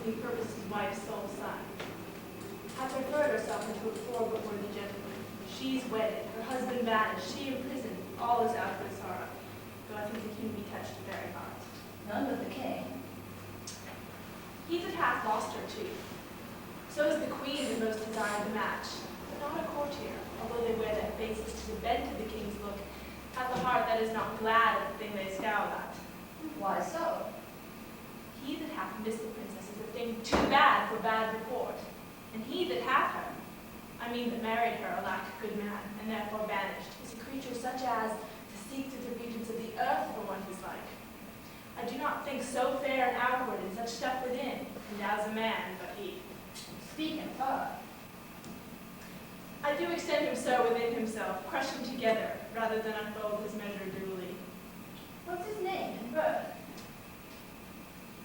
he purposed his wife's sole son. Hath referred herself into a poor but worthy gentleman. She's wedded, her husband banished, she in prison, all is out of her sorrow, though I think the king be touched to very heart. None but the king. He that hath lost her too. So is the queen that most desired the match, but not a courtier, although they wear their faces to the bent of the king's look, hath a heart that is not glad at the thing they scowl at. Why so? He that hath missed the princess is a thing too bad for bad report, and he that hath her, I mean that married her, alack, good man, and therefore banished, is a creature such as to seek to the regions of the earth for one his like. I do not think so fair and outward and such stuff within, and as a man, but he. Speak and thought. I do extend him so within himself, crush him together, rather than unfold his measure duly. What's his name and birth?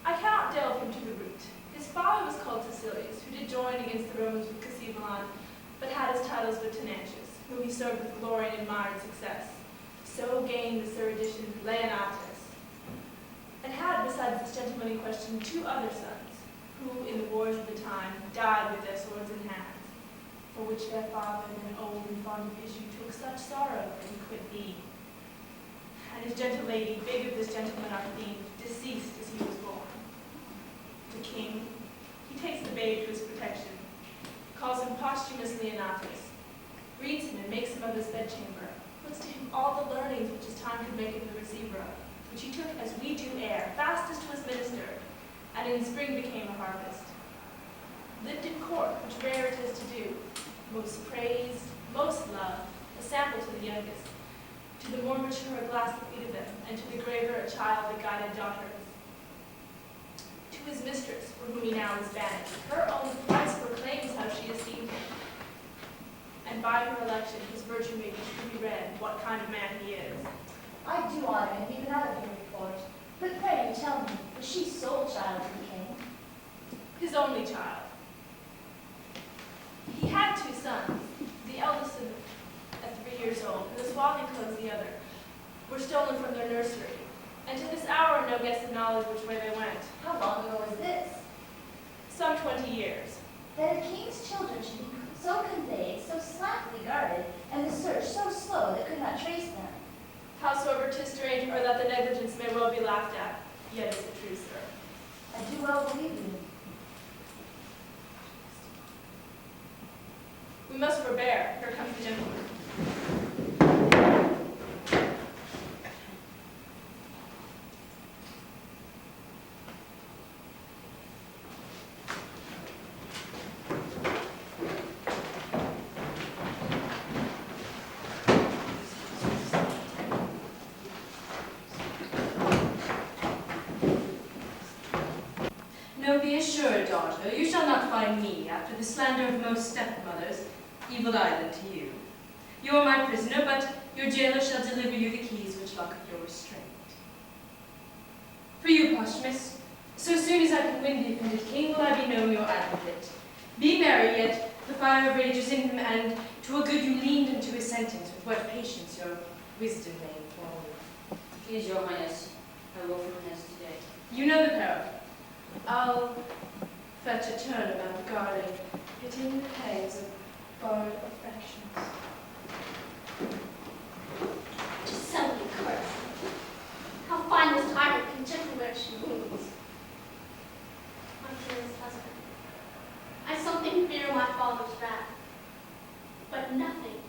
I cannot delve him to the root. His father was called Cecilius, who did join against the Romans with Cymbeline, but had his titles with Tenantius, whom he served with glory and admired success. So gained the Seredition Leonatus, and had, besides this gentleman in question, 2 other sons, who, in the wars of the time, died with their swords in hands, for which their father, then old and fond of issue, took such sorrow that he quit being. And his gentle lady, big of this gentleman our theme, deceased as he was born. The king, he takes the babe to his protection, calls him posthumous Leonatus, reads him and makes him of his bedchamber, puts to him all the learnings which his time could make him the receiver of, which he took as we do air, fast as 'twas ministered, and in spring became a harvest. Lived in court, which rare it is to do, most praised, most loved, a sample to the youngest, to the more mature a glass of feed of them, and to the graver a child that guided daughters. To his mistress, for whom he now is banished, her own price proclaims how she esteemed him, and by her election his virtue may be truly read, what kind of man he is. I do honor him even out of your report. But pray tell me, was she sole child of the king? His only child. He had 2 sons, the eldest at 3 years old, and the swaddling clothes the other, were stolen from their nursery, and to this hour no guess of knowledge which way they went. How long ago was this? Some 20 years. That a king's children should be so conveyed, so slackly guarded, and the search so slow that could not trace them. Howsoever 'tis strange, or that the negligence may well be laughed at, yet is it true, sir. I do well believe you. We must forbear. Here comes the gentleman. No, be assured, daughter, you shall not find me, after the slander of most stepmothers, evil island to you. You are my prisoner, but your jailer shall deliver you the keys which lock up your restraint. For you, Posthumus, so soon as I can win the offended king, will I be known your advocate. Be merry, yet the fire rages in him, and to a good you leaned into his sentence, with what patience your wisdom may inform you. Please, your highness, I will from hence today. You know the peril. I'll fetch a turn about the garden, pitying the pangs of borrowed affections. To sell me curse. How fine this tyrant can gently where she wounds. My dearest husband, I something fear my father's wrath, but nothing.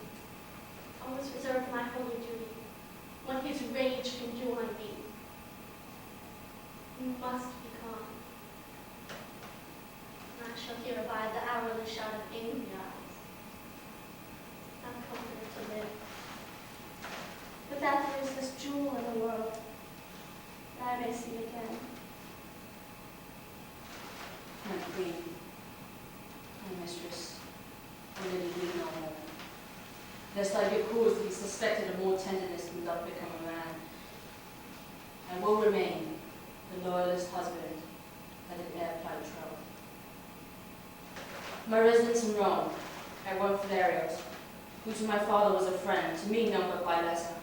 Always reserve my holy duty, when his rage can join me. You must be calm. I shall here abide the hourly shout of angry eyes. I'm comforted to live. But that there is this jewel in the world, that I may see again. My queen, my mistress, I really need no more. Lest I be caused to be suspected of more tenderness than doth become a man. I will remain the loyalist husband that had e'er plied troth. My residence in Rome, I won Valerios, who to my father was a friend, to me none but by letter.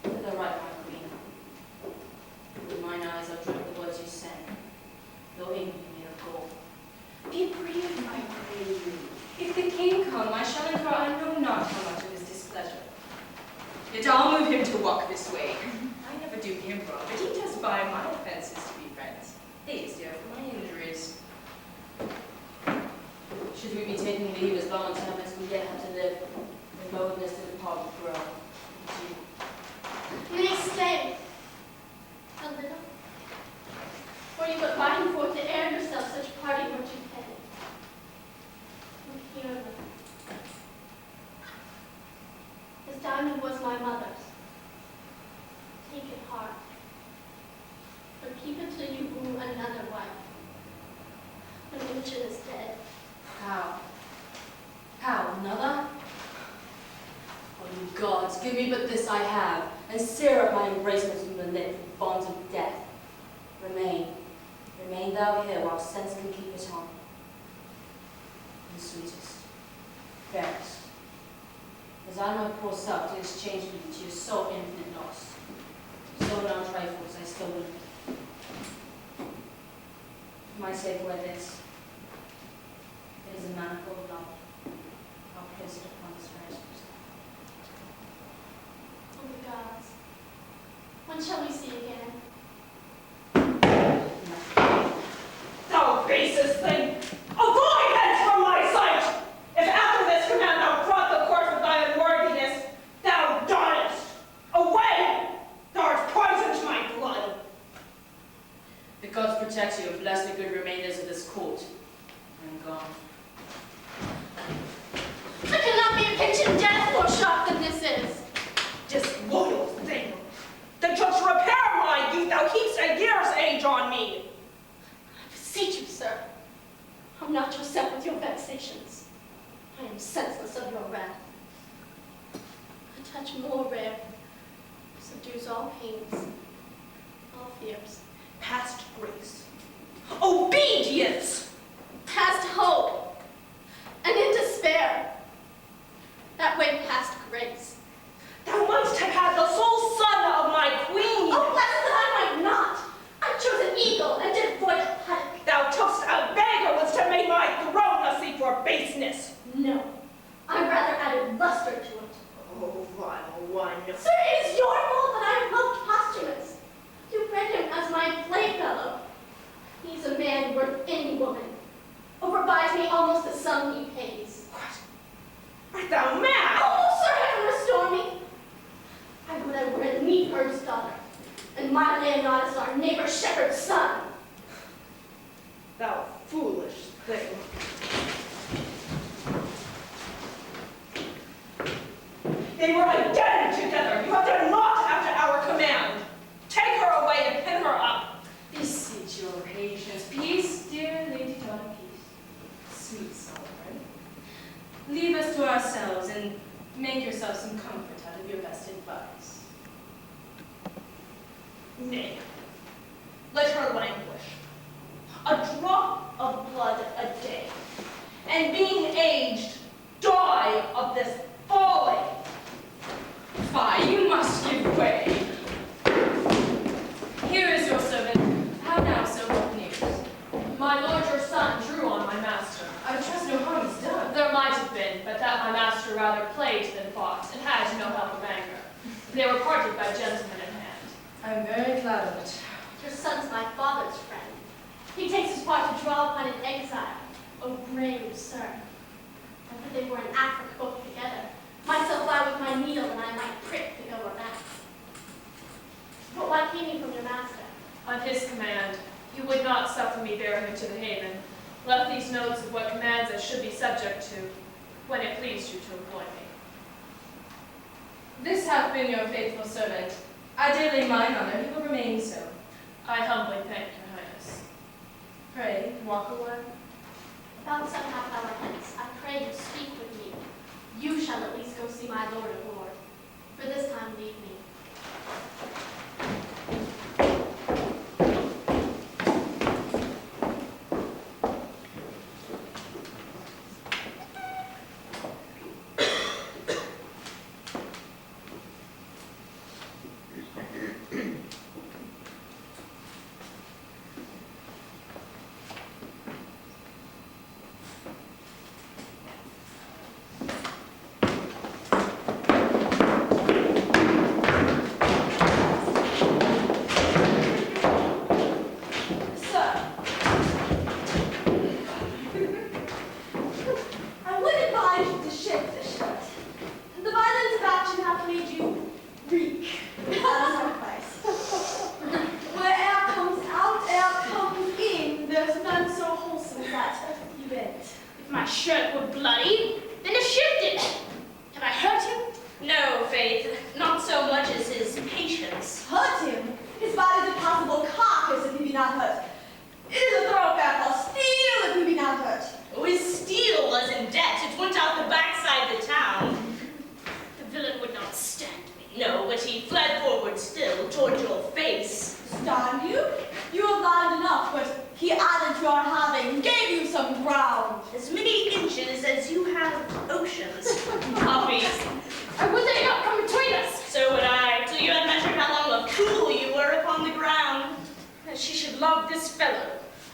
Thither write, my queen. With mine eyes I'll drink the words you send. Your ink will be made of gold. Be brief, I pray you. If the king come, I shall incur I know not how much of his displeasure. Yet I'll move him to walk this way. I never do him wrong, but he does by my offenses to be friends. He is there for my injuries. Should we be taking leave as long time as we yet have to live, the boldness to depart will grow. You may stay a little, or you but riding forth to air yourself such party were too heavy. Look here, look. This diamond was my mother's. Take it hard, but keep it till you woo another wife. When Uchen is dead. How? How? Another? Oh, you gods, give me but this I have, and sear up my embracements from the lip with bonds of death. Remain thou here while sense can keep it on. And sweetest, fairest, as I my poor self to exchange for you to your so infinite loss, so non trifles I still weep. For my sake wear this. It is a manifold love. I'll place it upon this fair spruce. Oh, the gods. When shall we see again? Thou basest thing! Avoid hence from my sight! If after this command thou fraught the course with thy unworthiness, thou diest! Away! Thou art poison to my blood! The gods protect you, bless the good remainders of this court. I am gone. I cannot be a kitchen death more sharp than this is. Disloyal thing! That just repair my youth thou heapst a year's age on me! I beseech you, sir. I'm not yourself with your vexations. I am senseless of your wrath. A touch more rare subdues all pains, all fears. Past grace. Obedience! Past hope, and in despair. That way past grace. Thou mightst have had the sole son of my queen! Oh, blessed that I might not! I chose an eagle and did avoid a pike. Thou tookst a beggar was to make my throne a seat for baseness! No, I rather added luster to it. Oh, vile one! Sir, it is your fault that I loved Posthumus. You bred him as my playfellow. He's a man worth any woman. Overbuys me almost the sum he pays. What? Art thou mad? Oh, sir, heaven restore me. I would I were a neat herd's daughter, and my Leonidas our neighbor shepherd's son. Thou foolish thing. They were identical together. You have done naught after our command. Take her away and pin her up. Beseech your patience. Peace, dear Lady Daughter, peace. Sweet sovereign. Leave us to ourselves and make yourself some comfort out of your best advice. Nay, let her languish. A drop of blood a day, and being aged, die of this folly. Fie, you must give way. Here is your servant. How now, sir, what news? My lord your son drew on my master. I trust no harm is done. There might have been, but that my master rather played than fought, and had no help of anger. They were parted by gentlemen in hand. I'm very glad of it. Your son's my father's friend. He takes his part to draw upon an exile. Oh, brave sir. I thought they were in Africa both together. Myself lie with my needle, and I might prick to go back. But why came you from your master? On his command, he would not suffer me bear him to the haven, left these notes of what commands I should be subject to, when it pleased you to employ me. This hath been your faithful servant. I dearly mine honor, he will remain so. I humbly thank your highness. Pray, walk away. About some half hour hence, I pray you speak with me. You shall at least go see my lord of lord. For this time leave me. shirt were bloody, then it shifted. Have I hurt him? No, Faith, not so much as his patience. Hurt him? His body's a possible carcass if he be not hurt. It is a thoroughfare for steel if he be not hurt. Oh, his steel was in debt. It went out the backside of the town. The villain would not stand me. No, but he fled forward still, toward your face. Stand you? You have lied enough, but he added to your having, gave you some ground. As many inches as you have oceans. Copies. I would they not come between us. So would I, till you had measured how long a pool you were upon the ground. That she should love this fellow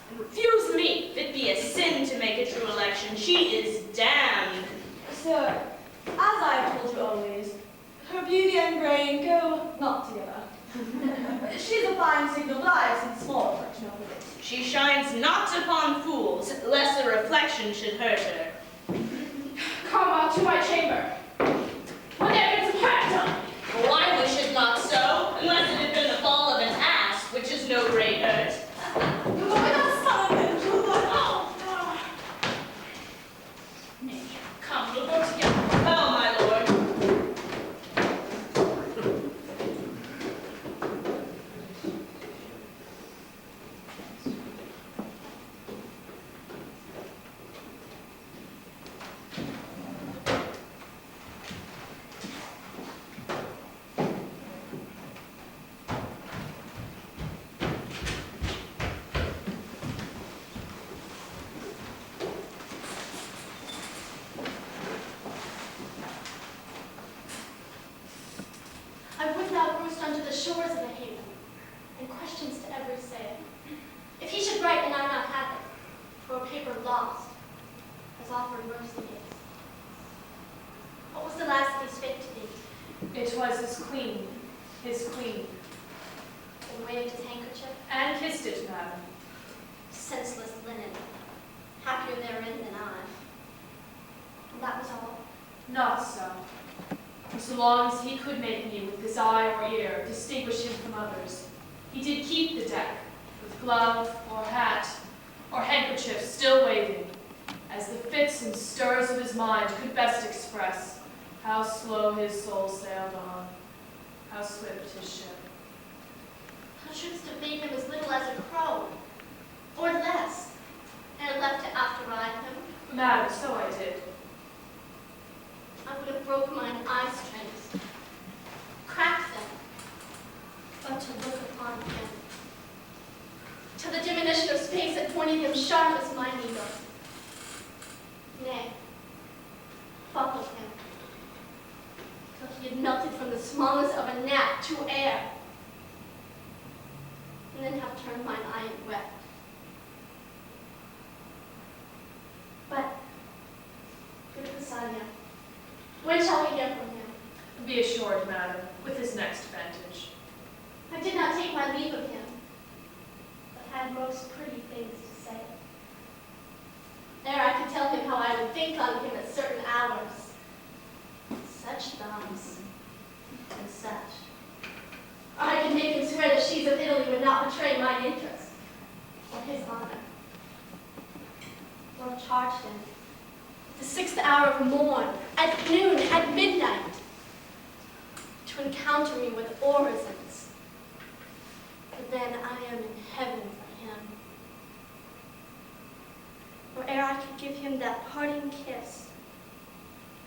and refuse me. If it be a sin to make a true election, she is damned. Sir, as I have told you always, her beauty and brain go not together. She's a fine signal, but I have seen small reflection of it. She shines not upon fools, lest the reflection should hurt her. Come out to my chamber. Would there have been some hurt done? Why we should not so, unless it had been the fall of an ass, which is no great hurt. You will not summon them to Nay, come, we'll go together. Oh, my lord. I would now roost unto the shores of the haven, and questions to every sail. If he should write and I not have it, for a paper lost, has offered mercy days. What was the last he spake to thee? It was his queen, And waved his handkerchief? and kissed it, madam. Senseless linen, happier therein than I. And that was all. Not so. For so long as he could make me with his eye or ear distinguish him from others, he did keep the deck, with glove or hat or handkerchief still waving, as the fits and stirs of his mind could best express how slow his soul sailed on, how swift his ship. Thou shouldst have made him as little as a crow, or less, and left it after ride him. Madam, so I did. I would have broke mine eye strings, cracked them, but to look upon him, till the diminution of space had pointed him sharp as my needle. Nay, buckled him, till he had melted from the smallness of a gnat to air, and then have turned mine eye and wept. But, good Cassania, when shall we hear from him? Be assured, madam, with his next vantage. I did not take my leave of him, but had most pretty things to say. Ere I could tell him how I would think on him at certain hours. Such thumbs, and such. I could make him swear the sheaves of Italy would not betray my interest, or his honor. Or charged him, at the 6th hour of morn, at noon, at midnight, to encounter me with orisons. For then I am in heaven for him. Or ere I could give him that parting kiss,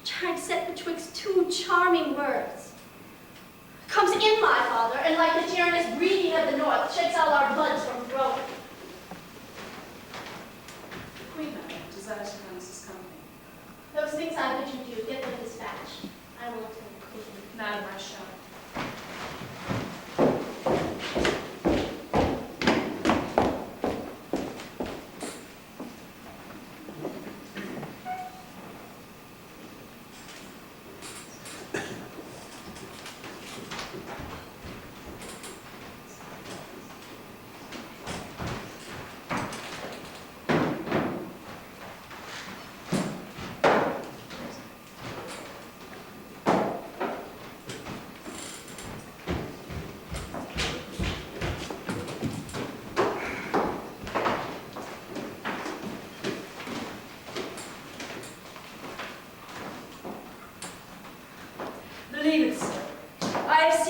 which I had set betwixt two charming words, comes in my father, and like the tyrannous breathing of the north, shakes all our bloods from growing. Queen, madam, desires to announce his company. Those things I bid you do, get them dispatched. I will attend the queen. Madam, I shall.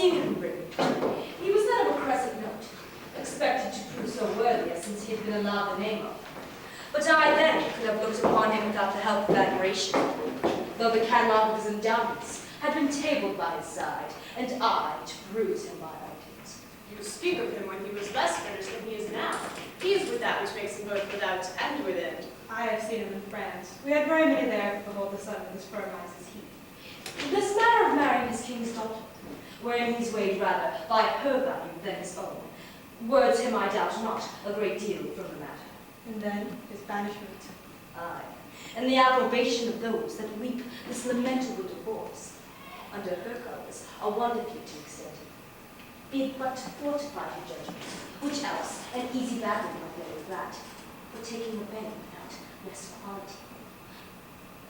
seen him in Britain. He was then of a crescent note, expected to prove so worthy as since he had been allowed the name of. But I then could have looked upon him without the help of admiration, though the catalog of his endowments had been tabled by his side, and I to peruse him by arguments. You speak of him when he was less furnished than he is now. He is with that which makes him both without and within. I have seen him in France. We had very many there who behold the sun with as firm eyes as he. This matter of marrying his king's daughter, wherein he's weighed rather by her value than his own, words him, I doubt not, a great deal from the matter. And then his banishment. Aye, and the approbation of those that weep this lamentable divorce, under her colours, are wonderfully to extent. Be it but to fortify her judgments, which else an easy battle might lay with that, for taking the bane without less quality.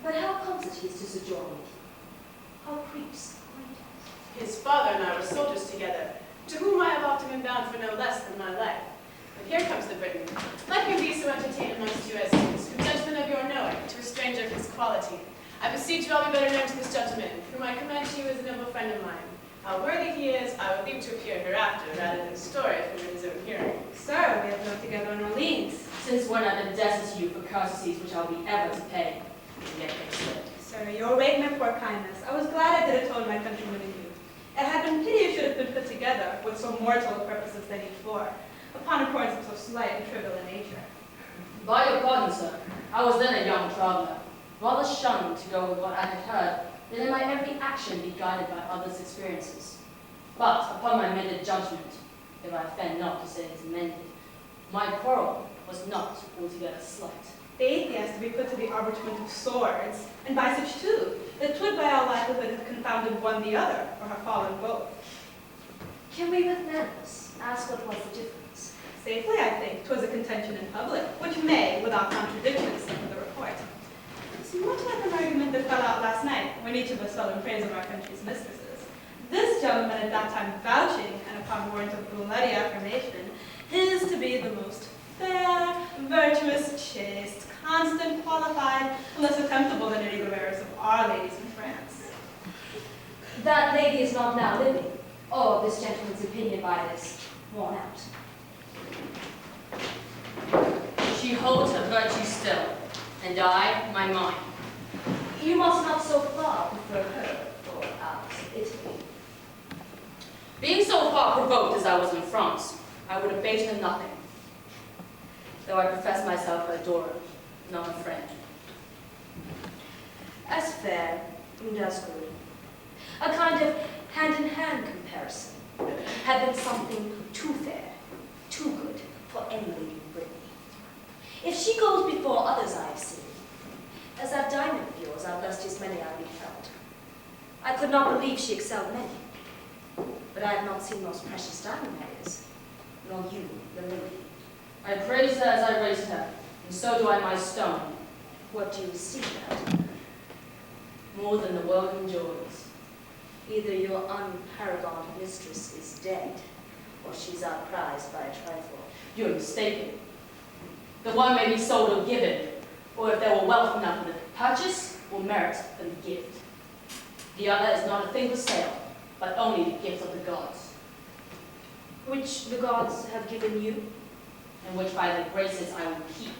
But how comes it he is to sojourn with you? How creeps acquaintance? His father and I were soldiers together, to whom I have often been bound for no less than my life. But here comes the Briton. Let him be so entertained amongst you as he is, who gentleman of your knowing, to a stranger of his quality. I beseech you all be better known to this gentleman, whom I commend to you as a noble friend of mine. How worthy he is, I will leave to appear hereafter, rather than store it from his own hearing. Sir, we have lived together in Orleans. Since when I've been indebted to you for courtesies which I'll be ever to pay, and yet extend. Sir, you await my poor kindness. I was glad I did atone my countrymen and you. It had been pity you should have been put together with so mortal a purpose as they each bore, upon importance of so slight and trivial a nature. By your pardon, sir, I was then a young traveller, rather shunned to go with what I had heard, that in my every action be guided by others' experiences. But upon my amended judgment, if I offend not to say it is amended, my quarrel was not altogether slight. The atheist to be put to the arbitrament of swords, and by such too, that twould by all likelihood have confounded one the other, or have fallen both. Can we with madness ask what was the difference? Safely, I think, 'twas a contention in public, which may, without contradiction, suffer the report. See, much like an argument that fell out last night, when each of us fell in praise of our country's mistresses. This gentleman at that time vouching, and upon warrant of bloody affirmation, his to be the most fair, virtuous, chaste, constant, qualified, and less attemptable than any of the rarest of our ladies in France. That lady is not now living, or this gentleman's opinion by this worn out. She holds her virtue still, and I my mind. You must not so far prefer her for ours of Italy. Being so far provoked as I was in France, I would abate her nothing, though I profess myself her adorer, not a friend. As fair and as good. A kind of hand-in-hand comparison had been something too fair, too good for any lady in Britain. If she goes before others I have seen, as that diamond of yours outlustres many I beheld, I could not believe she excelled many. But I have not seen most precious diamond areas, nor you, the lady. I praise her as I raised her, and so do I my stone. What do you see that? More than the world enjoys. Either your unparagoned mistress is dead, or she's outprized by a trifle. You're mistaken. The one may be sold or given, or if there were wealth enough for the purchase, or merit for the gift. The other is not a thing for sale, but only the gift of the gods. Which the gods have given you? And which by their graces I will keep.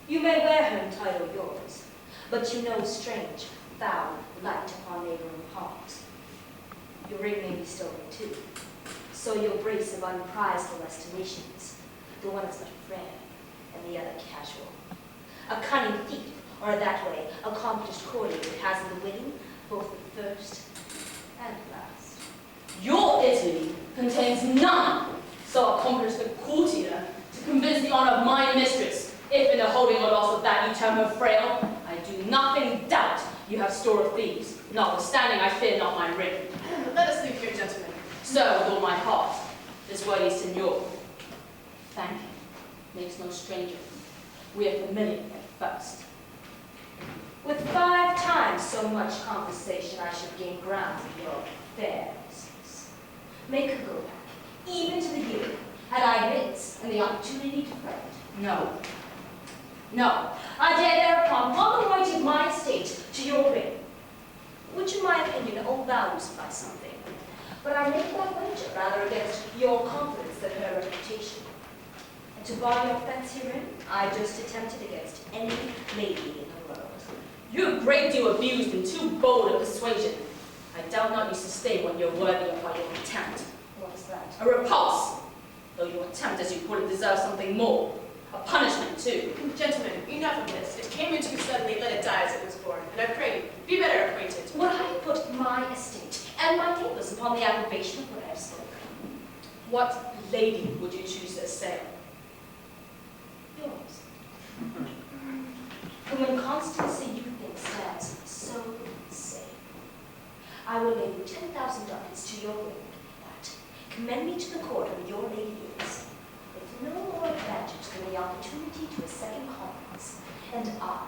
You may wear her and title yours, but you know strange, foul light upon neighboring palms. Your ring may be stolen too, so your brace of unprizable estimations, the one is but rare, and the other casual. A cunning thief, or that way, accomplished courtier that has in the winning both the first and last. Your Italy contains none so accomplished a courtier to convince the honor of my mistress, if in the holding or loss of that you term her frail. I do nothing doubt you have store of thieves, notwithstanding I fear not my ring. Let us leave here, gentlemen. So, with all my heart, this worthy signor, thank you, makes no stranger. We are familiar at first. With 5 times so much conversation, I should gain ground of your fair business. Make her go back, even to the giving, had I admittance and the opportunity to friend. No. No. I dare thereupon walk the weight of my estate to your ring, which in my opinion old values by something. But I make that wager rather against your confidence than her reputation. And to bar your offense herein, I just attempted against any lady in the world. You're a great deal abused and too bold of persuasion. I doubt not you sustain what you're worthy of by your attempt. What's that? A repulse. Though your attempt, as you put it, deserves something more. A punishment, too. Gentlemen, enough of this. It came into you suddenly, let it die as it was born. And I pray you, be better acquainted. Would I put my estate and my neighbors upon the aggravation of what I have spoken? What lady would you choose to assail? Yours. Whom in constancy you think stands so sane. I will lay you 10,000 ducats to your ring, that commend me to the court of your lady is, with no more advantage than the opportunity to a second commerce, and I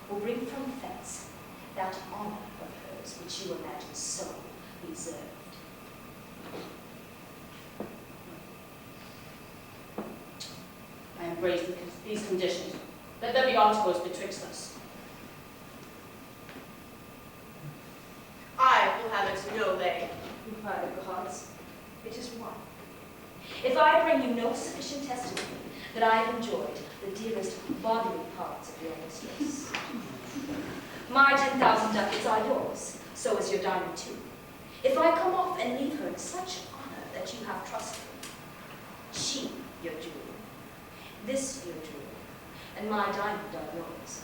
will bring from thence that honor of hers which you imagine so reserved. I embrace these conditions. Let there be articles betwixt us. I will have it no lay. By the gods, it is one. If I bring you no sufficient testimony that I have enjoyed the dearest bodily parts of your mistress, my 10,000 ducats are yours, so is your diamond too. If I come off and leave her in such honor that you have trusted her, she your jewel, this your jewel, and my diamond are yours,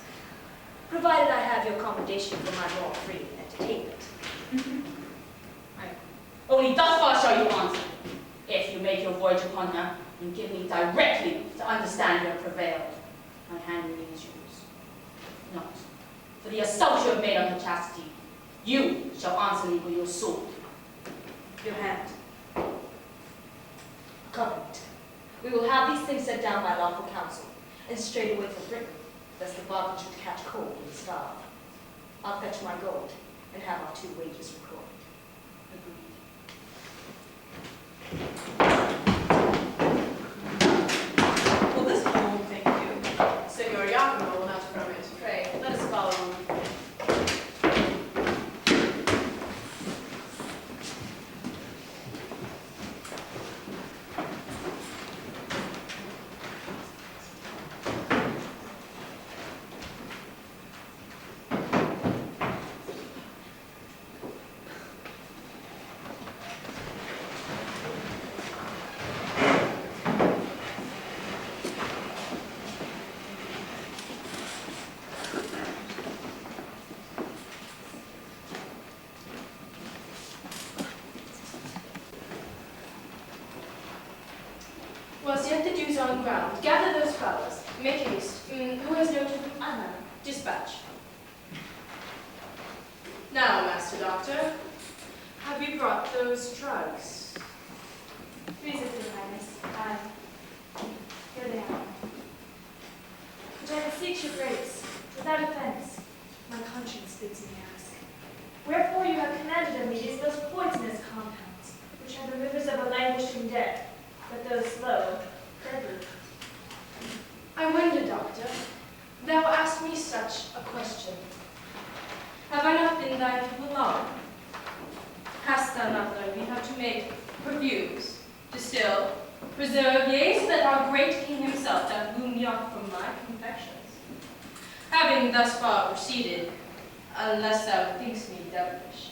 provided I have your commendation for my more free entertainment. Only thus far shall you answer. If you make your voyage upon her, and give me directly to understand you have prevailed, my hand remains yours. If not, for the assault you have made on her chastity, you shall answer me with your sword. Your hand. Covenant. We will have these things set down by lawful counsel, and straight away for Britain, lest the bargain should catch cold and starve. I'll fetch my gold, and have our 2 wages recorded. Well, this won't thank you. Senor Giacomo will not from it. Pray, let us follow him. Whilst yet the dew's on ground, gather those flowers. Make haste. Who has no to Anna? Dispatch. Now, Master Doctor, have you brought those drugs? Resist, Your Highness. Here they are. But I beseech your grace, without offense, my conscience bids me ask. Wherefore you have commanded of me these most poisonous compounds, which are the rivers of a languishing death, but though slow, deadly. I wonder, Doctor, thou asked me such a question. Have I not been thy pupil long? Hast thou not learned me how to make perfumes, distill, preserve, yea, so that our great king himself doth woo me off from my confections? Having thus far proceeded, unless thou thinkst me devilish,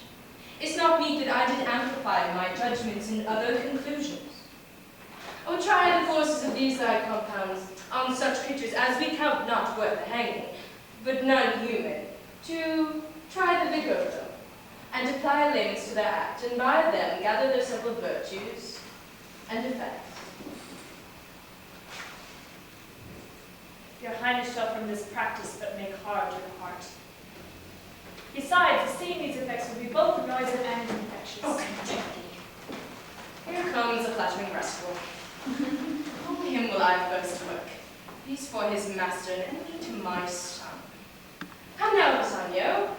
it's not meet that I did amplify my judgments and other conclusions. O try the forces of these thy compounds on such creatures as we count not worth the hanging, but none human, to try the vigor of them, and apply layman's to their act, and by them gather their several virtues and effects. Your Highness shall from this practice but make hard your heart. Besides, seeing these effects would be both noisome and infectious. Oh, content thee. Here comes a flattering rascal. On him will I first work. He's for his master and enemy to my son. Come now, Bassanio.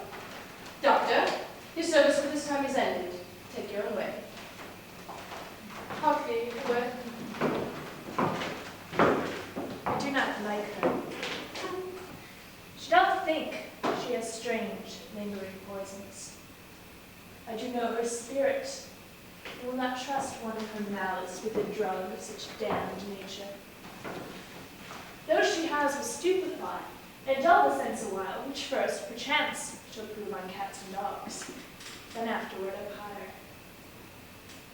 Doctor, your service for this time is ended. Take your own way. Hark thee, where? I do not like her. She doth think she has strange, lingering poisons. I do know her spirit, and will not trust one of her malice with a drug of such damned nature. Those she has will stupefy, and dull the sense awhile, which first, perchance, shall prove on cats and dogs, then afterward of hire.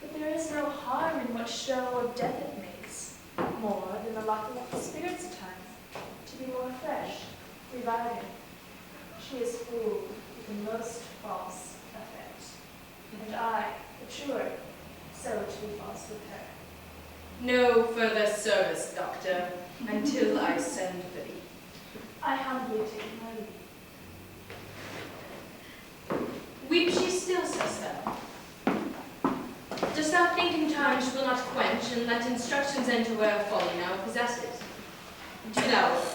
But there is no harm in what show of death it makes, more than the locking up the spirits at times, to be more fresh, reviving. She is fooled with the most false effect, and I, the truer, so to be false with her. No further service, doctor, until I send for thee. I humbly take my leave. Weep she still, says thou? Dost thou think in time she will not quench, and let instructions enter where folly now possesses? Do thou work.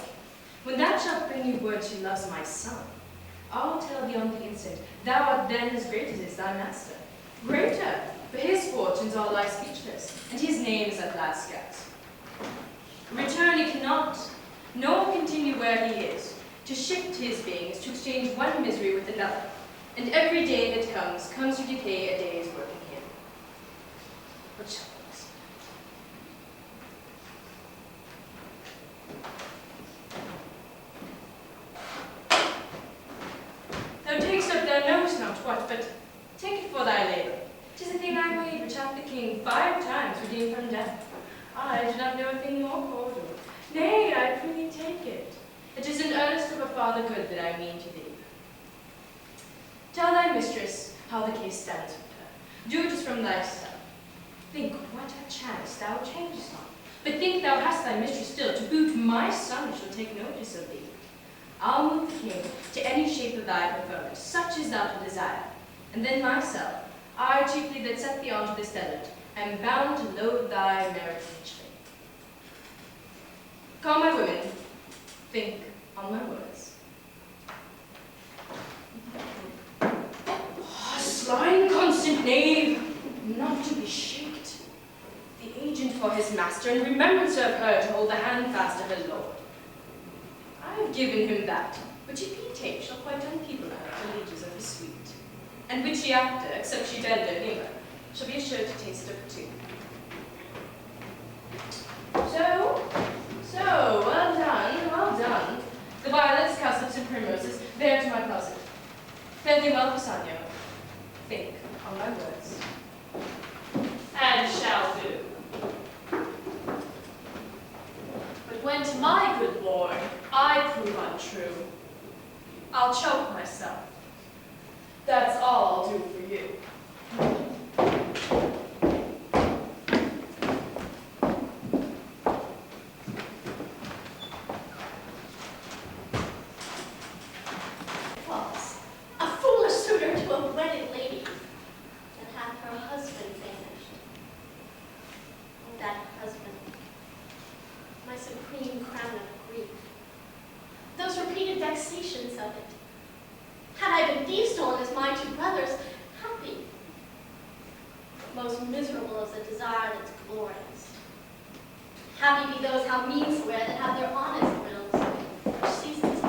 When thou shalt bring me word she loves my son, I'll tell thee on the instant, thou art then as great as is thy master. Greater, for his fortunes all lie speechless, and his name is at last scarce. Return he cannot, nor continue where he is. To shift his being is to exchange one misery with another, and every day that comes to decay a day's work in him. What shall we expect? Thou takest up, thou knowest not what, but take it for thy labour. 'Tis a thing I made, which hath the king 5 times redeemed from death. I do not know a thing more cordial. Nay, I prithee take it. It is an earnest of a farther good that I mean to thee. Tell thy mistress how the case stands with her. Do it as from thyself. Think what a chance thou changest on. But think thou hast thy mistress still. To boot, my son shall take notice of thee. I'll move the king to any shape of thy preferment, such as thou to desire. And then myself, I chiefly that set thee on to this desert, am bound to load thy merit richly. Call my women, think on my words. Sly inconstant knave, not to be shaked. The agent for his master, in remembrance of her to hold the hand fast of her lord. I have given him that, which if he take, shall quite unpeople her the lieges of his suite, and which he after, except she bend her humour, shall be assured to taste of too. So, well done, well done. The violets, cowslips, and primroses, bear to my closet. Fare thee well, Pisanio. Think on my words. And shall do. But when to my good lord I prove untrue, I'll choke myself. That's all I'll do for you. False. A foolish suitor to a wedded lady that hath her husband vanished. Oh, that husband, my supreme crown of grief. Those repeated vexations of it. Had I been thief-stolen as my 2 brothers, happy. But most miserable is the desire that's glorious. Happy be those how mean swear that have their honest wills, which ceases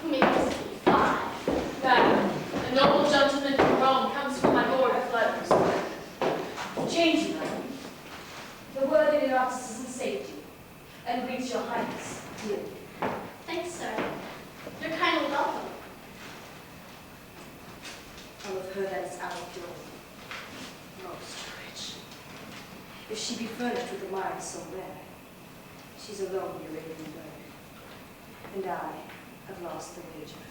who may see 5. Madam, a noble gentleman from Rome comes from my lord with letters. Change you, madam. The word in your office is in safety, and greets your highness dearly. Thanks, sir. You're kindly welcome. All of her that is out of door. Most rich. If she be furnished with a mind so rare, she's alone the Arabian bird. And I have lost the wager.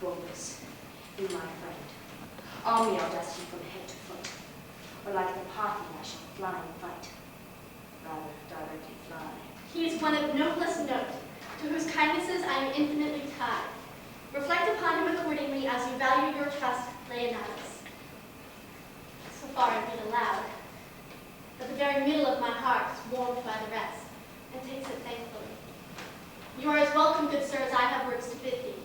Boldness, be my friend. Army audacity from head to foot. Or like the Parthian I shall fly and fight. Rather directly fly. He is one of noblest note, to whose kindnesses I am infinitely tied. Reflect upon him accordingly as you value your trust, Leonidas. So far I read aloud, but the very middle of my heart is warmed by the rest, and takes it thankfully. You are as welcome, good sir, as I have words to bid thee,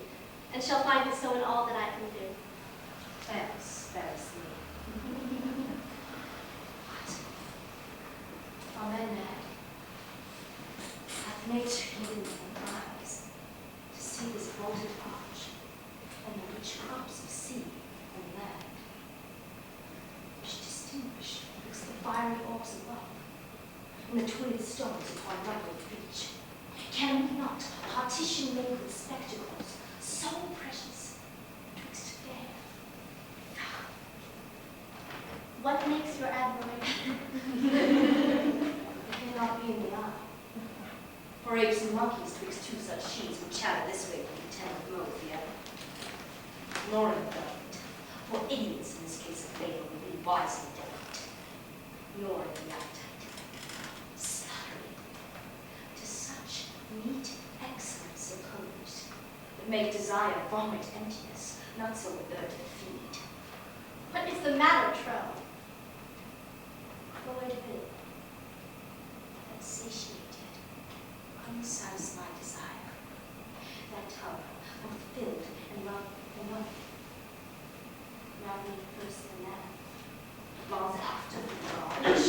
and shall find it so in all that I can do. Thanks, Wellesley. What? Are men mad? Hath nature given them eyes to see this vaulted arch and the rich crops of sea and land? stones upon rugged beach? Can we not partition made with spectacles so precious twixt fair? What makes your admiration? It cannot be in the eye. For apes and monkeys twixt two such sheets would chatter this way when contend with mow the other. Nor in the government, for idiots in this case of labor would be wisely delicate. Nor in the appetite, slaughtering to such neat excellence of colors that make desire vomit emptiness, not so a bird that feed. What is the matter, Trell? Void will, that satiated, unsatisfied desire, that tub both filled and loved and loved. Rather first than that, longs after the knowledge.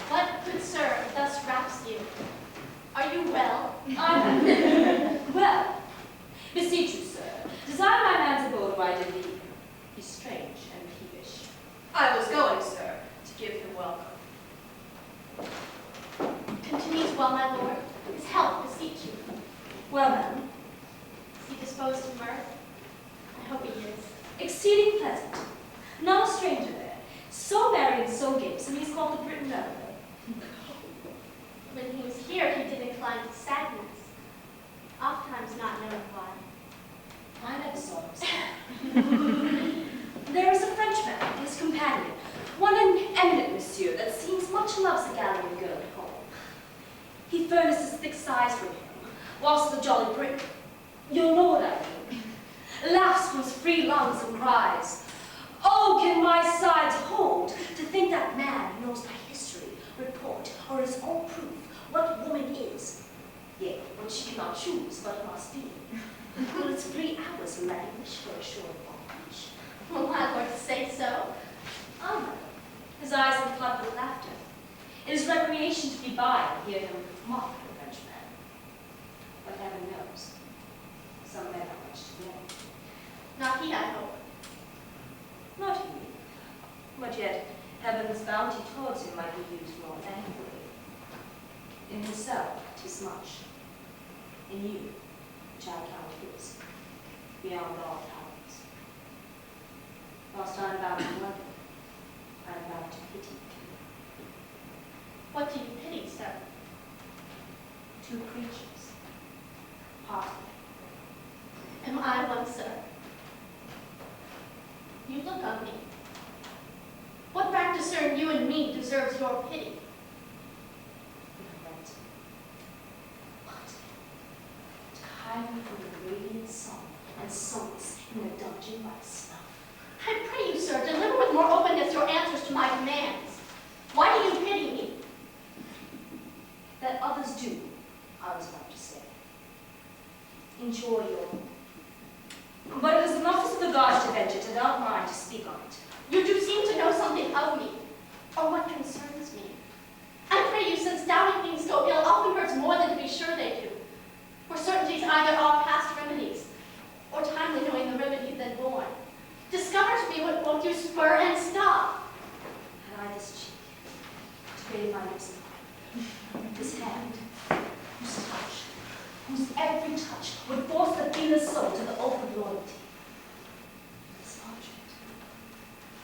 What, good sir, thus wraps you? Are you well? Well, beseech you, sir, desire my man's abode where I did leave him. He's strange and peevish. I was going, sir, to give him welcome. Continues well, my lord. His health beseech you. Well, ma'am, Is he disposed to mirth? I hope he is. exceeding pleasant. Not a stranger there. So merry and so gamesome, he's called the Briton Reveler. When he was here, he did incline to sadness, oftentimes not knowing why. I never saw him. There is a Frenchman, his companion, one an eminent monsieur that seems much loves the gallery girl at home. He furnaces thick sighs from him, whilst the jolly Brit, you'll know what I mean, laughs from his free lungs and cries, "Oh, can my sides hold to think that man knows by history, report, or his own proof what woman is, yet what she cannot choose but must be. Well, it's 3 hours languish for a short bondage." Will my lord say so? Oh, madam. His eyes are flooded with laughter. It is recreation to be by and hear him mock the Frenchman. But heaven knows, some men are much to blame. Not he, I hope. Not he. But yet, heaven's bounty towards him might be used more thankfully. In himself, 'tis much. In you, which I count his, beyond all talents. Whilst I am bound to London, I am bound to pity. What do you pity, sir? 2 creatures, parted. Am I one, sir? You look on me. What fact discern you and me deserves your pity? Ignorant. What? To hide me from the radiant sun and solace in a dungeon by snuff. I pray you, sir, deliver with more openness your answers to my demands. Why do you pity me? That others do, I was about to say. Enjoy your... But it is an office of the guards to venture to not mind to speak on it. You do seem to know something of me, or what concerns me. I pray you, since doubting things go ill often hurts more than to be sure they do. For certainties either are past remedies, or timely knowing the remedy then born. Discover to me what both you spur and stop. Had I this cheek, to bathe my lips in wine, this hand, whose every touch would force the feeler's soul to the oath of loyalty. This parchment,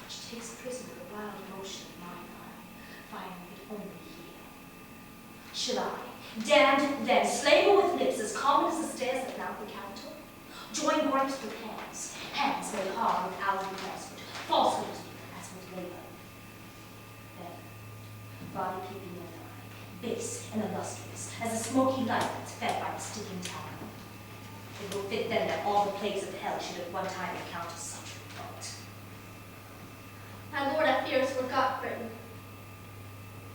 which takes prisoner the wild emotion of mine eye, finding it only here. Should I, damned then, slay her with lips as common as the stairs that mount the Capitol? Join grapes with hands, hands made hard with alum falsehood, falsehood as with labor. Then, body keeping with eye, base and illustrious, as a smoky light that's fed by the stinking tower. It will fit then that all the plagues of hell should at one time encounter such revolt. My lord, I fear, has forgot Britain.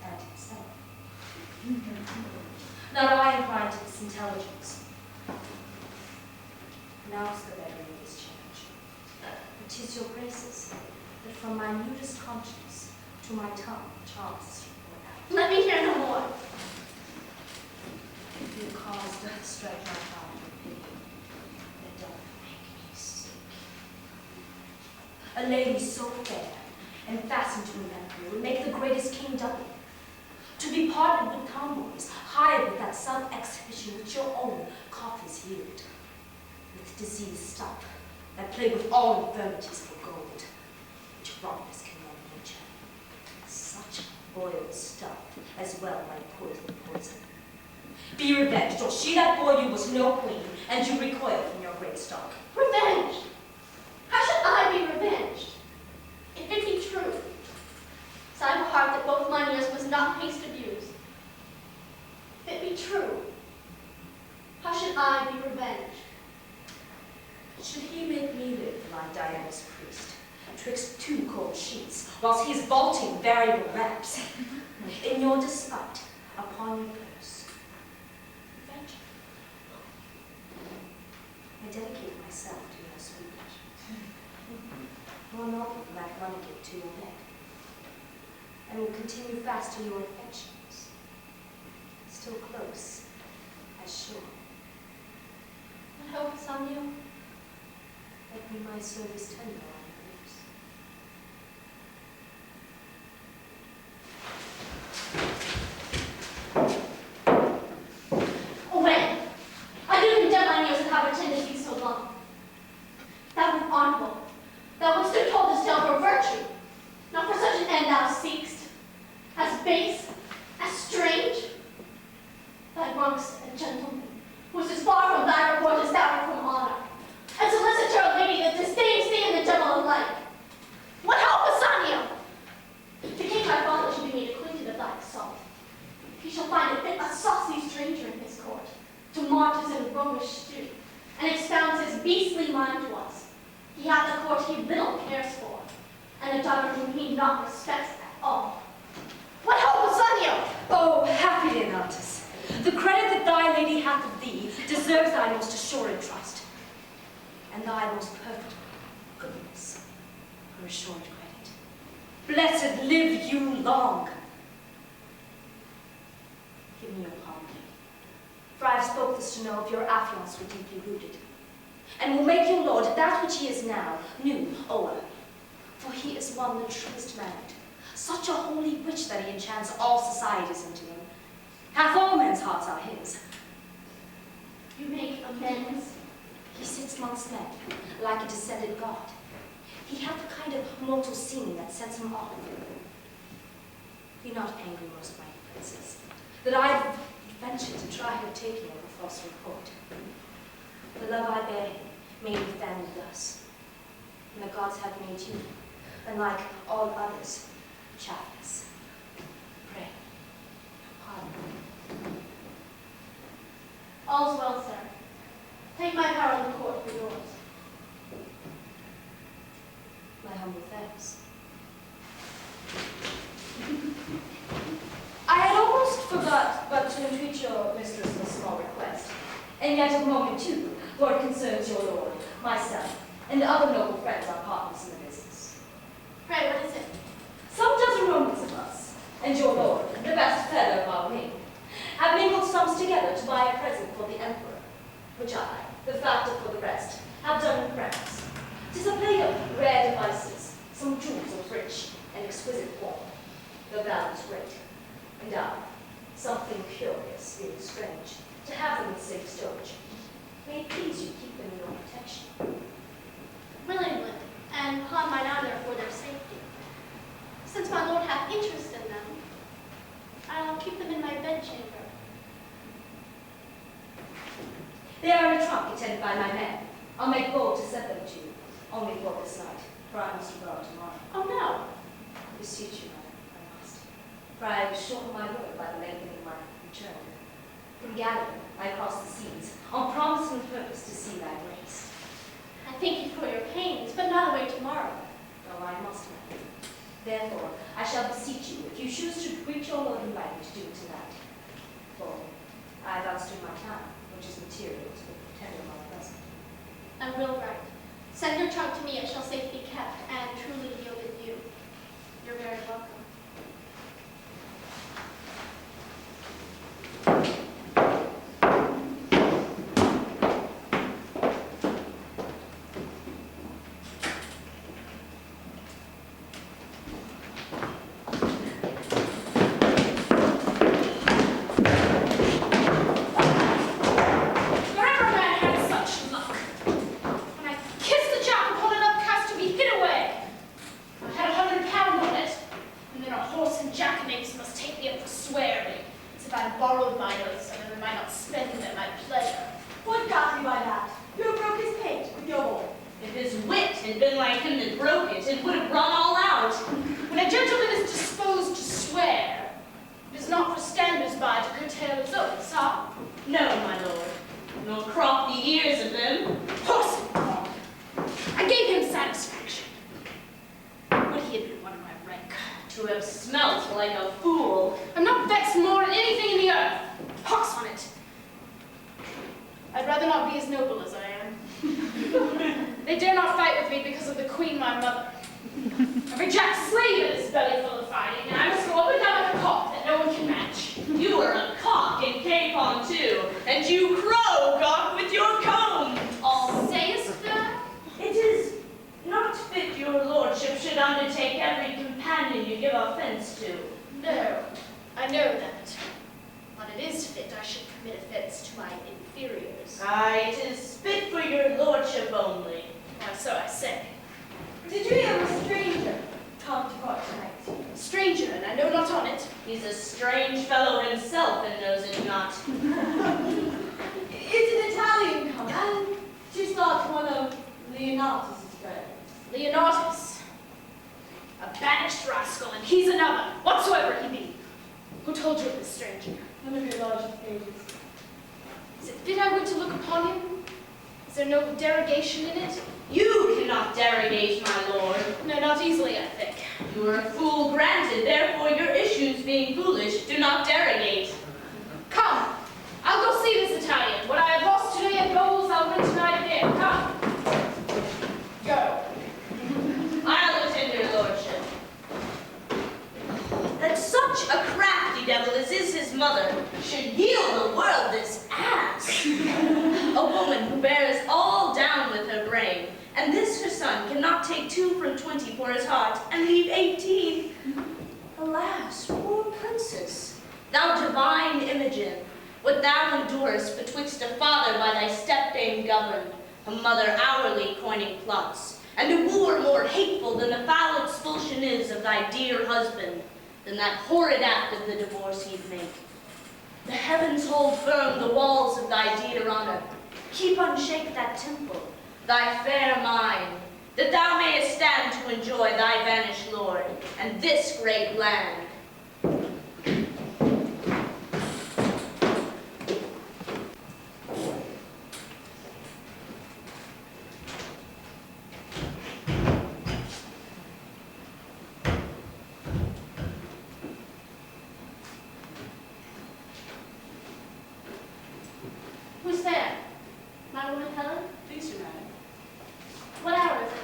And himself. Not I inclined to this intelligence. Now's the better of this change. But 'tis your graces that from my nudest conscience to my tongue chance will Let me hear no more. If you cause doth strike my heart with pity, it doth make me sick. A lady so fair and fastened to an emperor would make the greatest king double. partnered with tomboys, hired with that self-exhibition which your own coffers yield, with diseased stuff that play with all infirmities for gold, which rottenness can love nature. Such boiled stuff as well might poison poison. Be revenged, or she that bore you was no queen, and you recoil from your great stock. Revenge! How should I be revenged? If it be true, so I have a heart that both mine ears was not haste abused. If it be true, how should I be revenged? Should he make me live, my Diana's priest, twixt two cold sheets, whilst he is vaulting variable raps, in your despite, upon your purse? Revenge. I dedicate myself to your sweet pleasure, more noble than that runagate to your neck, and will continue fast to your affections, still close, as sure. What hope is on you? Let me my service tender on your lips. Away! I do condemn mine ears that have pretended to be so long. Thou art honorable. Thou wouldst have told this tale for virtue, not for such an end thou seekst. As base, as strange. Thy wrongst a gentleman, who is as far from thy report as thou art from honor. And solicitor a lady that disdains thee and the devil alike. What help, Bassanio? The king my father should be made acquainted of thy assault. He shall find it fit a saucy stranger in his court, to martyrs in Romish stew, and expounds his beastly mind to us. He hath a court he little cares for, and a daughter whom he not respects at all. What help, Bassanio? Oh, happy Leonatus, the credit that thy lady hath of thee deserves thy most assured trust, and thy most perfect goodness her assured credit. Blessed live you long. Give me your palm, for I have spoke this to know if your affiance were deeply rooted, and will make your lord that which he is now, new o'er, for he is one the truest married, such a holy witch that he enchants all societies into him, hath all men's hearts are his. You make amends. He sits amongst men, like a descended god. He hath a kind of mortal seeming that sets him off. Be not angry, most mighty princes, that I have ventured to try her taking of a false report. The love I bear him made with them thus, and the gods have made you, and like all others, childless. Pray, pardon me. All's well, sir. Take my power in the court for yours. My humble thanks. I had almost forgot but to entreat your mistress a small request, and yet of moment too, for it concerns your lord, myself, and other noble friends our partners in the business. Pray, what is it? Some dozen Romans of us, and your lord, the best feather of our wing, have mingled sums together to buy a present for the emperor, which I, the factor for the rest, have done in France. 'Tis a plate of rare devices, some jewels of rich and exquisite form. The value is great, and I, something curious, yet strange, to have them in safe storage. May it please you keep them in your protection. Willingly, and upon mine honor for their safety. Since my lord hath interest in them, I'll keep them in my bedchamber. They are in a trunk attended by my men. I'll make bold to send them to you, only for this night, for I must go tomorrow. Oh no, I beseech you, madam, I must. for I have shortened my word by the lengthening my return. From Galilee I crossed the seas, on promise and purpose to see thy grace. I thank you for your pains, but not away tomorrow. Oh, I must, madam. Therefore, I shall beseech you, if you choose to greet your lord in writing, to do it tonight. For I have outstood my time, which is material to the pretender of my present. I will write. Send your trunk to me, it shall safe be kept, and truly yielded you. You're very welcome. I borrowed my notes so that I might not spend them at my pleasure. What got you by that? You broke his pate with your bowl. If his wit had been like him that broke it, it would have run all out. When a gentleman is disposed to swear, it is not for standers by to curtail his oaths, huh? No, my lord, nor crop the ears of them. Horse and dog. I gave him satisfaction. But he had been one of my rank. To have smelt like a fool. I'm not vexed more at anything in the earth. Pox on it. I'd rather not be as noble as I am. They dare not fight with me because of the queen, my mother. Every jack slave in his belly full of fighting, and I must go up and down like a cock that no one can match. You are a cock in capon too, and you crow, gawk, with your comb. All sayest thou? It is not fit your lordship should undertake every companion you give offense to. No, I know that. But it is fit I should commit offense to my inferiors. Aye, it is fit for your lordship only. Why, so I say. Did you hear of a stranger come to court tonight? Stranger, and I know not on it. He's a strange fellow himself and knows it not. It's an Italian come, and 'tis thought one of Leonatus' friends. Leonatus. A banished rascal, and he's another, whatsoever he be. Who told you of this stranger? One of your largest pages. Is it fit I were to look upon him? Is there no derogation in it? You cannot derogate, my lord. No, not easily, I think. You are a fool granted, therefore your issues being foolish, do not derogate. Come, I'll go see this Italian. What I have lost today at bowls, I'll win tonight again. Come. Go. I'll attend your lordship. That such a crafty devil as is his mother should yield the world this ass. A woman who bears all down with her brain, and this her son cannot take 2 from 20 for his heart, and leave 18. Alas, poor princess, thou divine Imogen, what thou endurest betwixt a father by thy stepdame governed, a mother hourly coining plots, and a wooer more hateful than the foul expulsion is of thy dear husband, than that horrid act of the divorce he'd make. The heavens hold firm the walls of thy dear honor. Keep unshake that temple, thy fair mind, that thou mayest stand to enjoy thy vanished lord, and this great land. Who's there? My woman Helen? Please, Your Madam. What hour is it?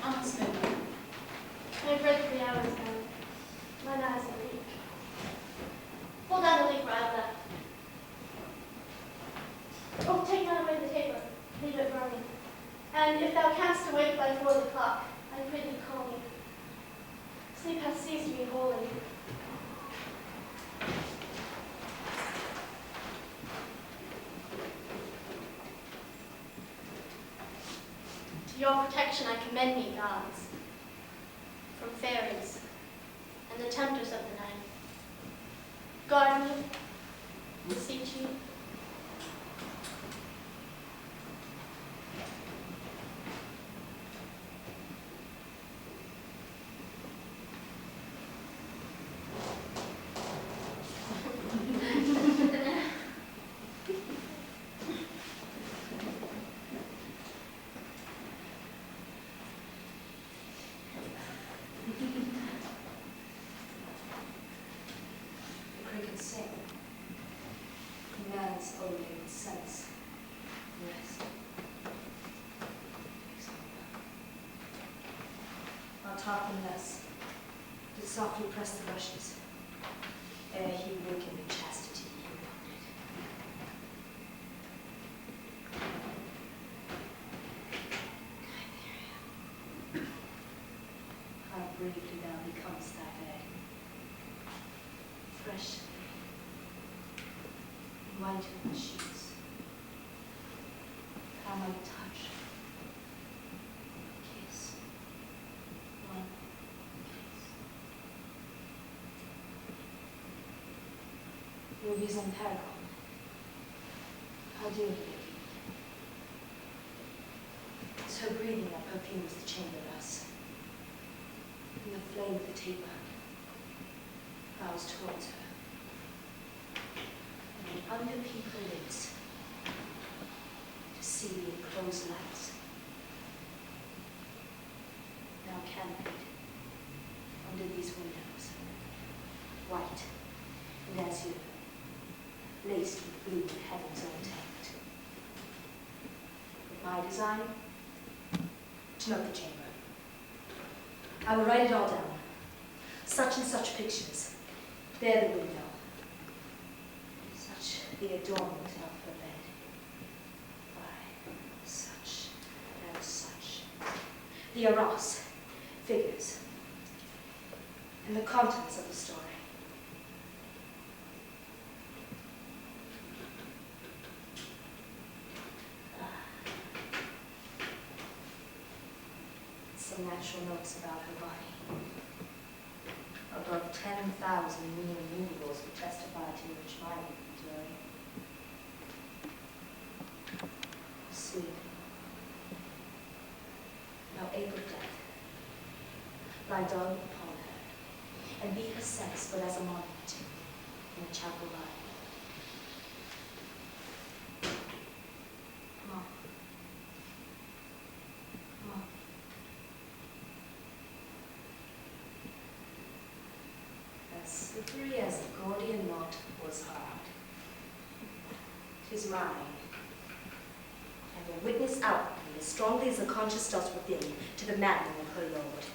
Almost midnight. I've read 3 hours now. Mine eyes are weak. Pull down the leaf where I left. Oh, take not away the taper. Leave it burning. And if thou canst awake by 4 o'clock, I pray thee call me. Sleep hath ceased me wholly. To your protection I commend me, gods, from fairies and the tempters of the night. Guard me, beseech you. Crickets sing. Man's only sense. Rest. I'll talk him less. To softly press the rushes. Ere he waken the chastity he wanted. How bravely thou becomest thy bed. Fresh, white in the sheets. How my touch, kiss, one kiss. Rubies on Paragon. How do you? It's her breathing that perfumes the chamber thus. And the flame of the taper bows towards her. And under peep her lids to see the enclosed lights. Now candid under these windows, white and azure, laced with blue and heaven's own taint. But my design? To note the chamber. I will write it all down. Such and such pictures. There the window. Such the adornment of her bed. Why, such and such. The arras, figures, and the contents of the story. Some natural notes about her body. Above 10,000 mean movables would testify to which my inventory. Sleep. Now ache of death. Lie dull upon her, and be her sex but as a monument in a chapel line. Mom. Mom. As slippery as a Gordian knot was hard. 'Tis mine, and will witness outwardly as strongly as the conscience does within to the maddening of her lord.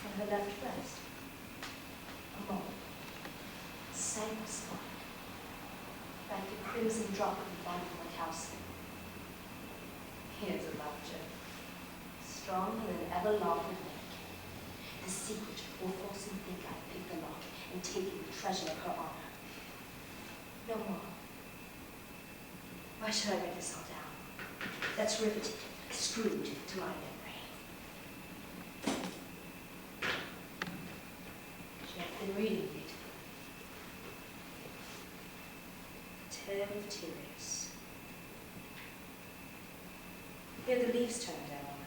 On her left breast, a mole, sank spot, like the crimson drop in the bottom of a house. Here's a laughter, strong in an ever-lawful neck. The secret will force him think I pick the lock and take the treasure of her honor. No more. Why should I write this all down? That's riveted, screwed to my memory. She had been reading it. Tale of Tears. Here the leaves turn down,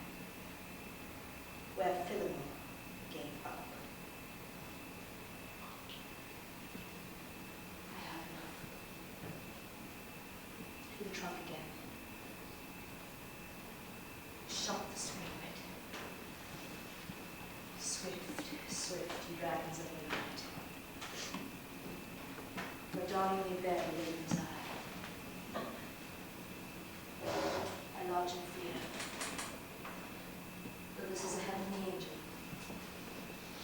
where Philemon gave up. I have enough. To the trunk again. Shut the swing of it. Swift, swift, you dragons of midnight. Where dawning we bear the raven's eye. I lodge in fear. But this is a heavenly angel.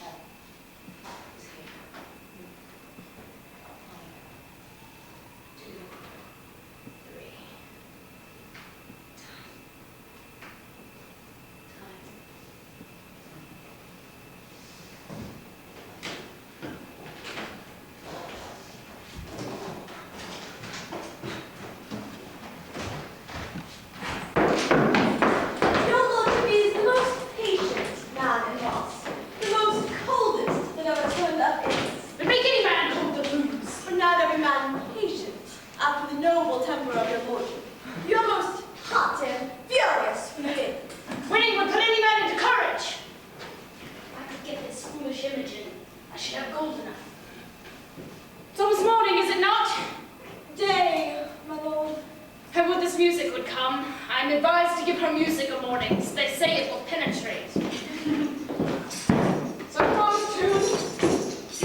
Hell is here. 1, 2, 3. Time. Your Lord to be is the most patient man in Ross, the most coldest that ever turned up is. But make any man hold the lose. But not every man patient, after the noble temper of your lordship. You're most hot and furious within. Winning would put any man into courage. If I could get this foolish Imogen, I should have gold enough. It's almost morning, is it not? Day, my lord. I would this music would come. I am advised to give her music a mornings. They say it will penetrate. Suppose too.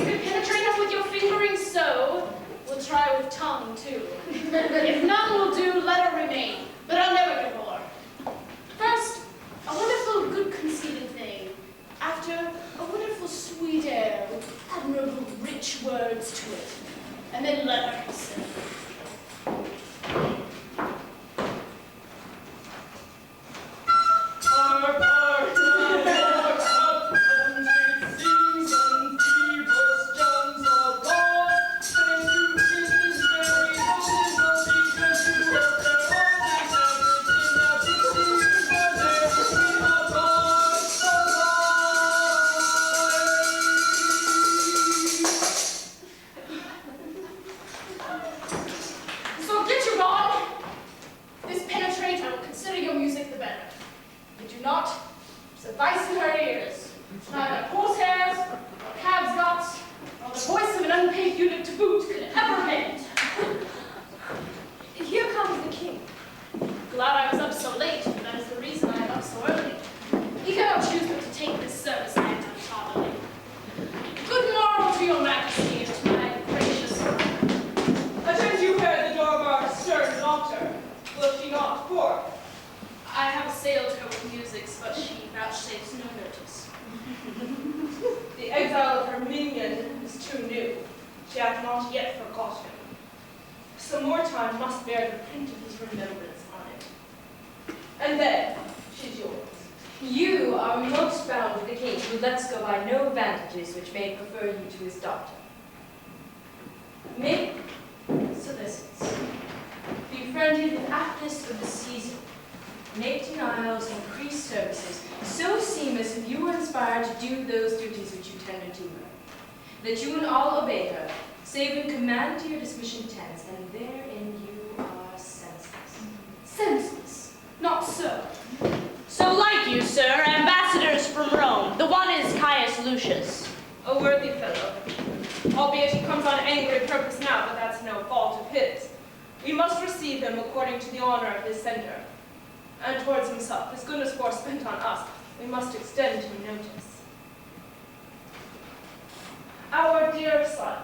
You can penetrate us with your fingering so. We'll try with tongue too. If none will do, let her remain. But I'll never give more. First, a wonderful good conceited thing. After, a wonderful sweet air with admirable rich words to it. And then let her sing. do not suffice in her ears. Neither horsehairs, nor calves' guts, nor the voice of an unpaid eunuch to boot could ever mend. Here comes the king. Glad I was up so late, for that is the reason I am up so early. He cannot choose but to take this service I have done tardily. Good morrow to your majesty and to my gracious son. Attend you here at the door of our stern doctor. Will she not pour? I have assailed her with musics, but she vouchsafes no notice. The exile of her minion is too new. She hath not yet forgotten. Some more time must bear the print of his remembrance on it. And then, she's yours. You are most bound to the king, who lets go by no advantages which may prefer you to his daughter. Make solicits. Be friendly with aptness for the season. Make denials, increase services, so seem as if you were inspired to do those duties which you tender to her. That you and all obey her, save when command to your dismission tends, and therein you are senseless. Senseless, not so. So like you, sir, ambassadors from Rome. The one is Caius Lucius. A worthy fellow. Albeit he comes on angry purpose now, but that's no fault of his. We must receive him according to the honor of his sender. And towards himself, his goodness forespent on us, we must extend him notice. Our dear son,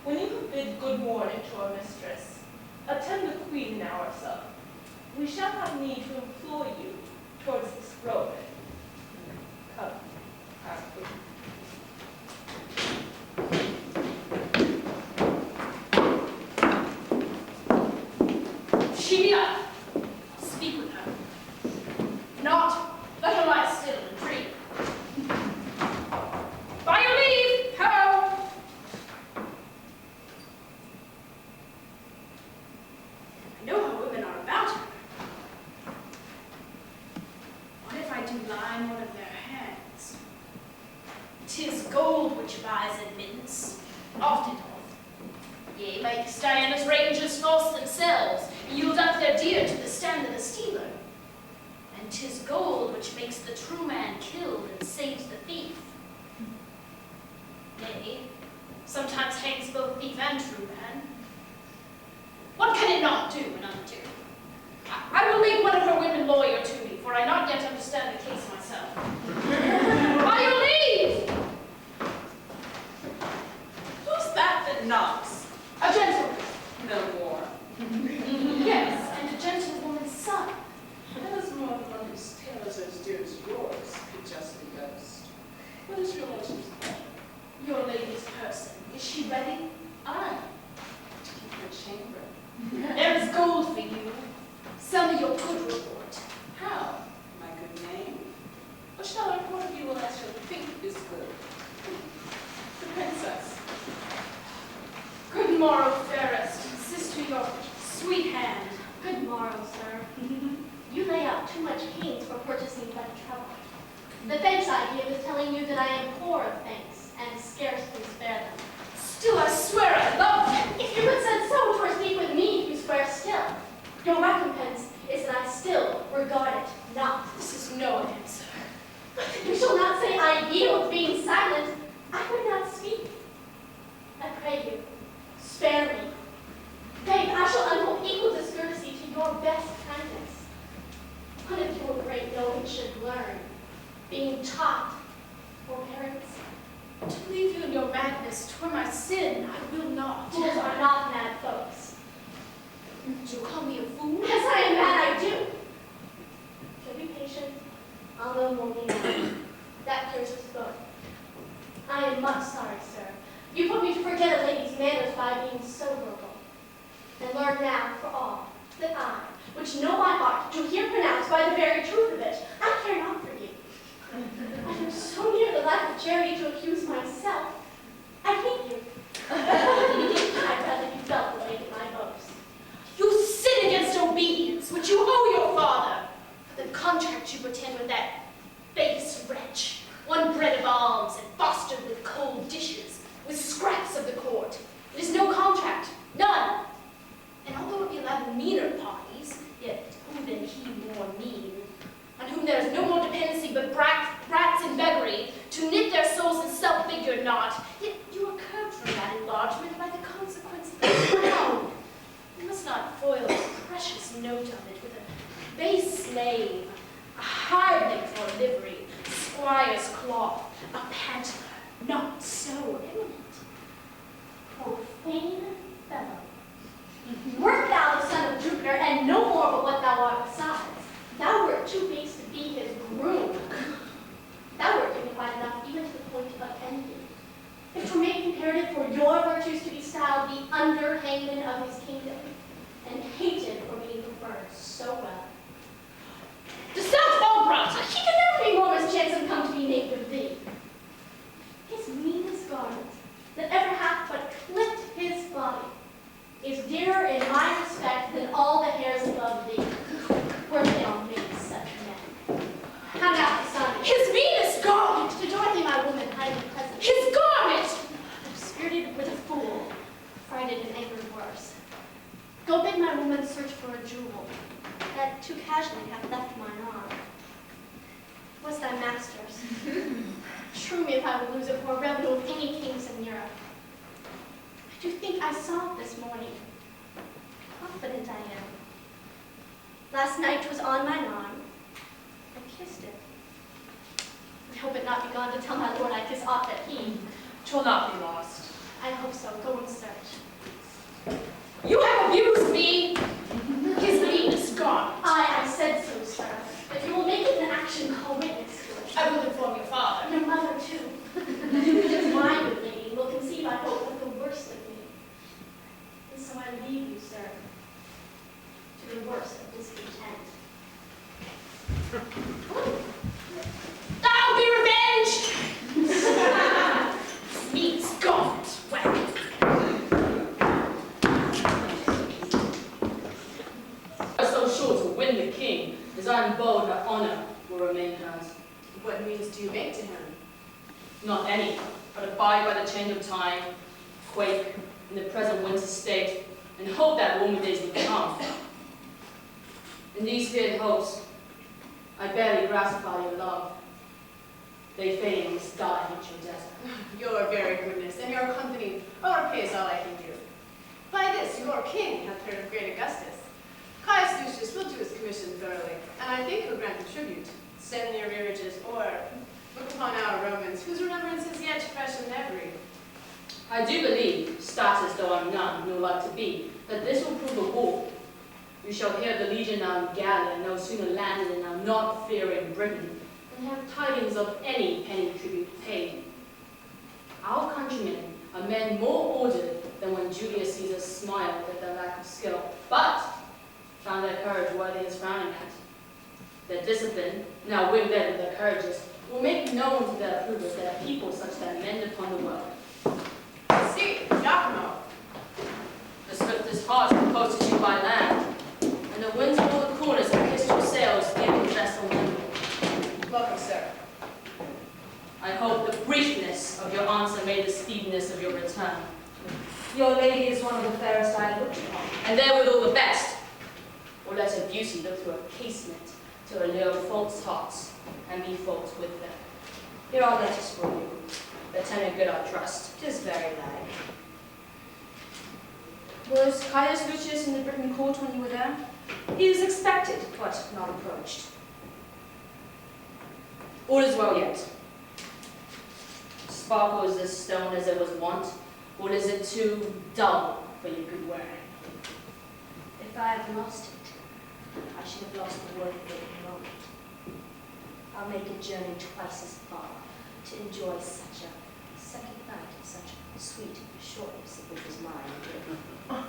when you have bid good morning to our mistress, attend the queen and ourselves. We shall have need to employ you towards this road. Come, our queen. She be up. Speak with her. Not, let her lie still and dream. By your leave, ho! I know how women are about her. What if I do lie in one of their hands? 'Tis gold which buys admittance, often doth. Yea, makes Diana's rangers false themselves, yield up their dear to the stand of the stealer. And 'tis gold which makes the true man killed and saves the thief. Nay, sometimes hangs both thief and true man. What can it not do and undo? I will make one of her women lawyer to me, for I not yet understand the case myself. By your leave! Who's that knocks? A gentleman. No more. Yes, and a gentlewoman's son. As more than one whose tales are as dear as yours could justly boast. What is your lordship's pleasure? Your lady's person. Is she ready? Aye, to keep your chamber. There is gold for you. Sell me your good report. How? My good name? Or shall I report of you what I shall think is good? The princess. Good morrow, fairest. Sister, your sweet hand. Good morrow, sir. You lay out too much pains for purchasing but trouble. The thanks I give is telling you that I am poor of thanks and scarcely spare them. Still, I swear I love you. If you had said so, 'twere speak with me, you swear still. Your recompense is that I still regard it not. This is no answer. You shall not say I yield, being silent. I would not speak. I pray you, spare me. Beg, I shall unfold equal discourtesy to your best kindness. One of your great knowing should learn, being taught, forbearance. To leave you in your madness, 'twere my sin. I will not. Fools are not mad folks. Do you call me a fool? Yes, I am mad, I do. So be patient. I'll know more now. That clears us both. I am much sorry, sir. You put me to forget a lady's manners by being so verbal. And learn now, for all, that I, which know my heart, do here pronounce by the very truth of it, I care not for you. I am so near the lack of charity to accuse myself. I hate you. I'd rather you felt the weight of my boast. You sin against obedience, which you owe your father, for the contract you pretend with that base wretch, one bred of alms and fostered with cold dishes, with scraps of the court. It is no contract, none. And although it be allowed meaner parties, yet who than he more mean, on whom whom there is no more dependency but brats and beggary, to knit their souls in self-figured knot. Yet you are curbed from that enlargement by the consequence of the crown. You must not foil the precious note of it with a base slave, a hireling for a livery, squire's cloth, a pantler, not so eminent. Profane fellow. Wert thou the son of Jupiter, and no more but what thou art besides, thou wert too base to be his groom. Thou wert dignified enough even to the point of envy. If 'twere made imperative for your virtues to be styled the under-hangman of his kingdom, and hated for being preferred so well. To self-Albrata, he can never be more mischance and come to be named of thee. His meanest garment, that ever hath but clipped his body, is dearer in my respect than all the hairs above thee, were they all made such men. Hang out the sun. His meanest garment! To Dorothy, my woman, highly present. His garment! Obscurted with a fool, frighted and angered worse. Go bid my woman search for a jewel, that too casually hath left mine arm. Was thy master's? True me if I would lose it for a revenue of any kings in Europe. I do think I saw it this morning. Confident I am. Last night 'twas on mine arm. I kissed it. I hope it not be gone to tell my lord I kiss aught that he. 'Twill not be lost. I hope so. Go and search. You have abused me. His meanest garment. I said so, sir. If you will make it an action, call witness to it. I will inform your father. Your mother, too. It's my good lady will conceive, I hope, of the worst of me. And so I leave you, sir, to the worst of discontent. I'll be revenged! Means garment. Well. So sure to win the king, as I am bold her honor will remain hers. What means do you make to him? Not any, but abide by the change of time, quake in the present winter state, and hope that warmer days will come. In these feared hopes, I barely gratify your love. They fade must die at your death. Your very goodness and your company overpays all I can do. By this, your king hath heard of great Augustus. Caius Lucius will do his commission thoroughly, and I think he'll grant the tribute, send the arrearages, or look upon our Romans, whose remembrance is yet fresh in memory. I do believe, status though I'm none, nor like to be, that this will prove a war. You shall hear the legion now in Gallia, no sooner landed and now not fearing Britain, and have tidings of any penny tribute paid. Our countrymen are men more ordered than when Julius Caesar smiled at their lack of skill, but found their courage worthy his frowning at. Their discipline, now wind-led with their courages, will make known to their approvers that a people such that mend upon the world. See, Giacomo. The swiftest heart will post you by land, and the winds of all the corners have kissed your sails, giving vessel nimble. Welcome, sir. I hope the briefness of your answer made the speediness of your return. Your lady is one of the fairest I have looked upon. And therewithal the best, or let her beauty look through a casement to allure false hearts, and be false with them. Here are letters for you. Lieutenant Good, I trust. 'Tis very like. Was Caius Lucius in the Britain court when you were there? He was expected, but not approached. All is well yet. Sparkles this stone as it was wont, or is it too dull for your good wearing? If I had lost it, I should have lost the worth of it in a moment. I'll make a journey twice as far to enjoy such a second night of such sweet shortness of which was mine.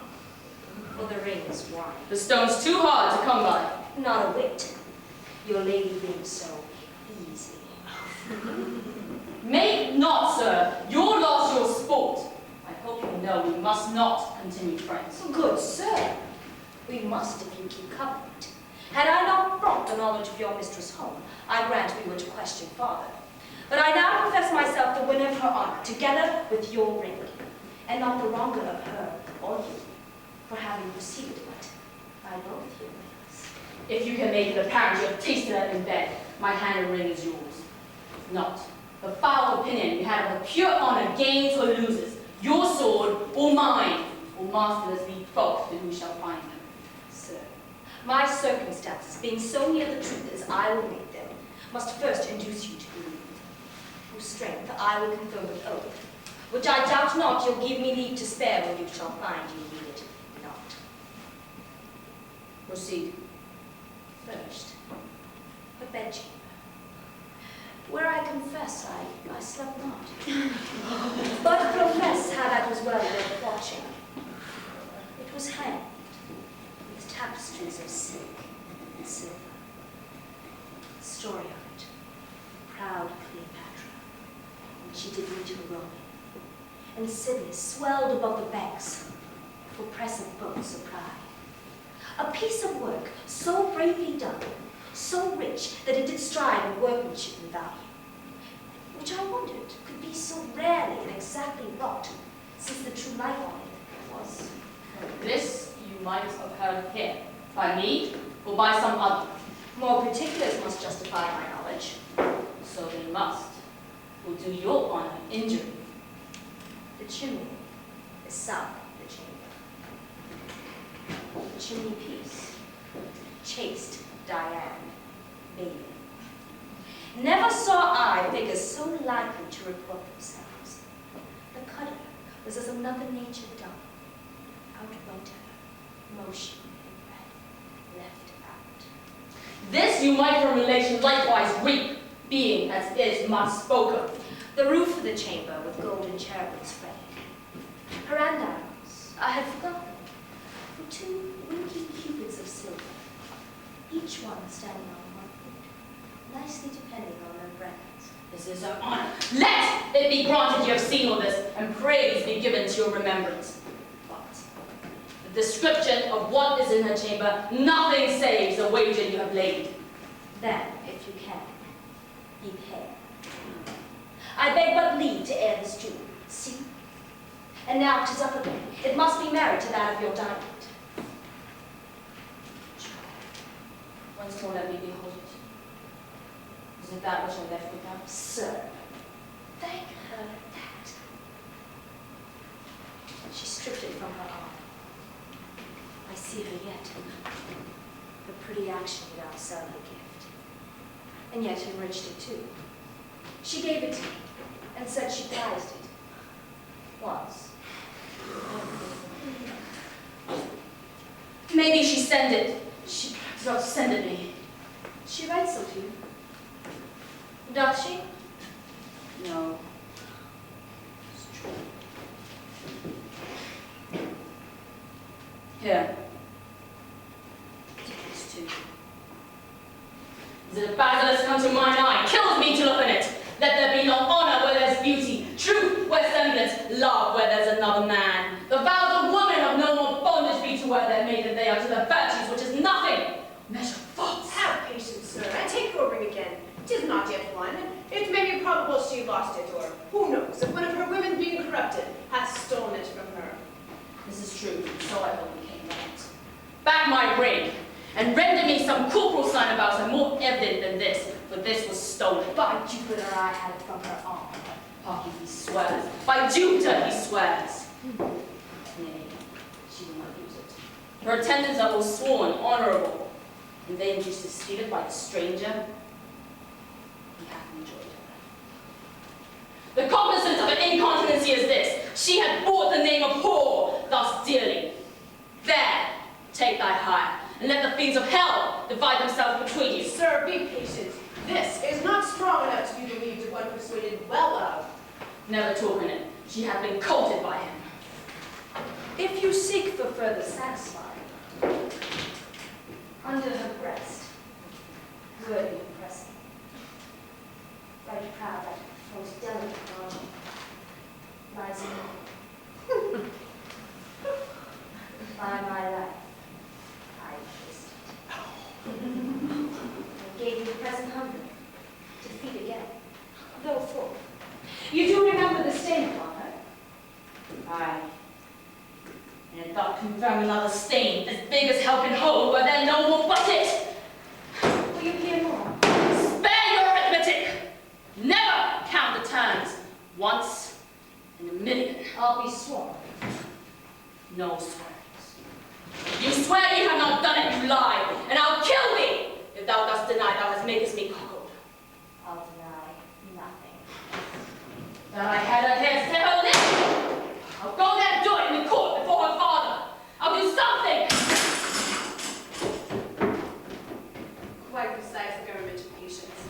For the ring is wine. The stone's too hard to come by. Not a whit. Your lady being so easy. Make not, sir, your loss your sport. I hope you know we must not continue friends. Good sir, we must if you keep covenant. Had I not brought the knowledge of your mistress home, I grant we were to question farther. But I now profess myself the winner of her honor, together with your ring, and not the wronger of her or you, for having received what I both here with us. If you can make it apparent you have tasted it in bed, my hand and ring is yours. If not, the foul opinion you have of the pure honor gains or loses, your sword or mine, will master lead both to who shall find them. Sir, my circumstances, being so near the truth as I will make them, must first induce you to believe, whose strength I will confirm with oath, which I doubt not you'll give me leave to spare when you shall find you need it not. Proceed. First, a bedchamber, where I confess I slept not, but profess how that was well worth watching. It was hanged with tapestries of silk and silver. The story of it, proud Cleopatra, when she did meet her Roman, and Silius swelled above the banks for press of boats of pride. A piece of work so bravely done, so rich that it did strive in workmanship and value, which I wondered could be so rarely and exactly wrought, since the true life on it was. This you might have heard here, by me or by some other. More particulars must justify my knowledge. So they must, will do your honor injury. The chimney is south of the chamber. The chimney piece, chaste Diane, bathing. Never saw I figures so likely to report themselves. The cutter was as another nature done. Out went her, motion and breath left out. This you might from relation likewise reap, being as is much spoken. The roof of the chamber with golden cherubims framed. Her andirons, I had forgotten, were two winking cupids of silver, each one standing on one foot, nicely depending on their brands. This is her honor. Let it be granted you have seen all this, and praise be given to your remembrance. But the description of what is in her chamber, nothing saves the wager you have laid. Then, if you can, be pale. I beg but leave to air this jewel. See? And now 'tis up again. It must be married to that of your diamond. Once more let me behold it. Is it that which I left with her? Sir, thank her that. She stripped it from her arm. I see her yet. The pretty action without selling a gift. And yet enriched it too. She gave it to me and said she prized it. Once. Maybe she sent it. She does not send it me. She writes so to you. Doth she? No. It's true. Here. It's too. Is it a basilisk come to mine eye? Kills me to look on it. Let there be no honor where there's beauty, truth where semblance, love where there's another man. The vows of women of no more bondage be to where they're made than they are to the virtues, which is nothing. Measure faults. Have patience, sir, and take your ring again. 'Tis not yet won. It may be probable she lost it, or who knows, if one of her women being corrupted hath stolen it from her. This is true, so I hope we came right. Back my ring, and render me some corporal sign about her more evident than this, for this was stolen. By Jupiter, I had it from her arm. Hark you, he swears. By Jupiter, he swears. Nay, she will not use it. Her attendants are all sworn, honorable, and they induced to steal it by a stranger. He hath enjoyed her. The cognizance of an incontinency is this: she had bought the name of whore thus dearly. There, take thy hire, and let the fiends of hell divide themselves between you. Sir, be patient. This is not strong enough to be believed of one persuaded well of. Never talk in it. She hath been courted by him. If you seek for further satisfying, under her breast, worthy of pressing, right proud that most delicate arm lies in me. By my life, I kissed it. And gave you the present hunger, to feed again, though full. You do remember the stain upon her? Aye. And it doth confirm another stain, as big as hell can hold, where there no more but it. Will you hear more? Spare makest me cuckold. I'll deny nothing. That I had a hair set her lip. I'll go there and do it in the court before her father. I'll do something. Quite precise, government of patience.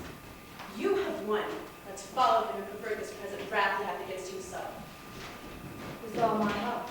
You have won. Let's follow him and pervert this present wrath he hath against himself. With all my heart.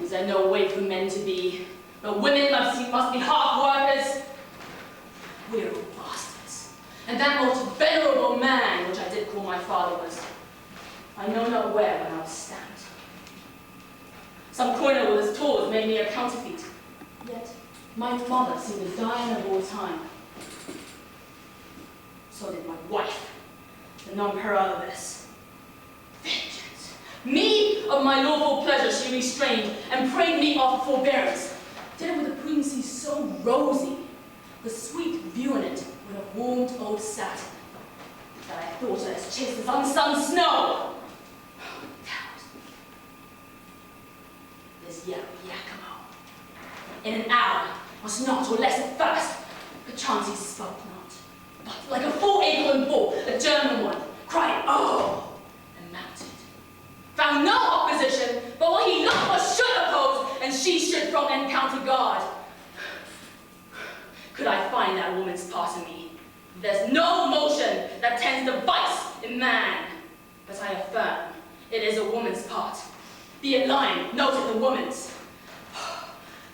Is there no way for men to be? But women must be half workers. We're all bastards. And that most venerable man, which I did call my father, was, I know not where when I was stamped. Some coiner with his tools made me a counterfeit. Yet my mother seemed the Diana of all time. So did my wife, the non-parallel of this. Vengeance. Me of my lawful pleasure she restrained, and prayed me of forbearance. Did it with a prudency so rosy, the sweet view in it would have warmed old satin, that I thought her as chaste as unsung snow. This Yakimo, in an hour, was not or less at first. Perchance he spoke not, but like a full acorn bull, a German one, cried, "Oh!" and mounted. Found no opposition, but what he looked for should oppose, and she should from encounter guard. Could I find that woman's part in me? There's no motion that tends to vice in man, but I affirm it is a woman's part. Be it lying, noted the woman's.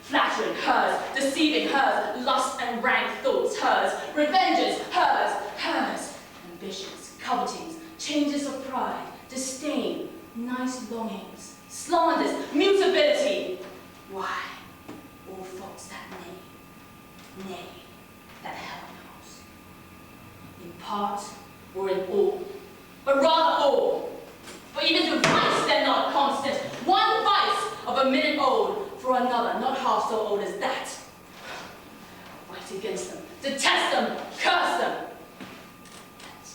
Flattering hers, deceiving hers, lust and rank thoughts hers, revenges hers, hers, ambitions, covetings, changes of pride, disdain, nice longings, slanders, mutability. Why, all faults that nay, that hell knows. In part or in all, but rather all. For even to vice they're not constant. One vice of a minute old for another, not half so old as that. Fight against them, detest them, curse them. Yet,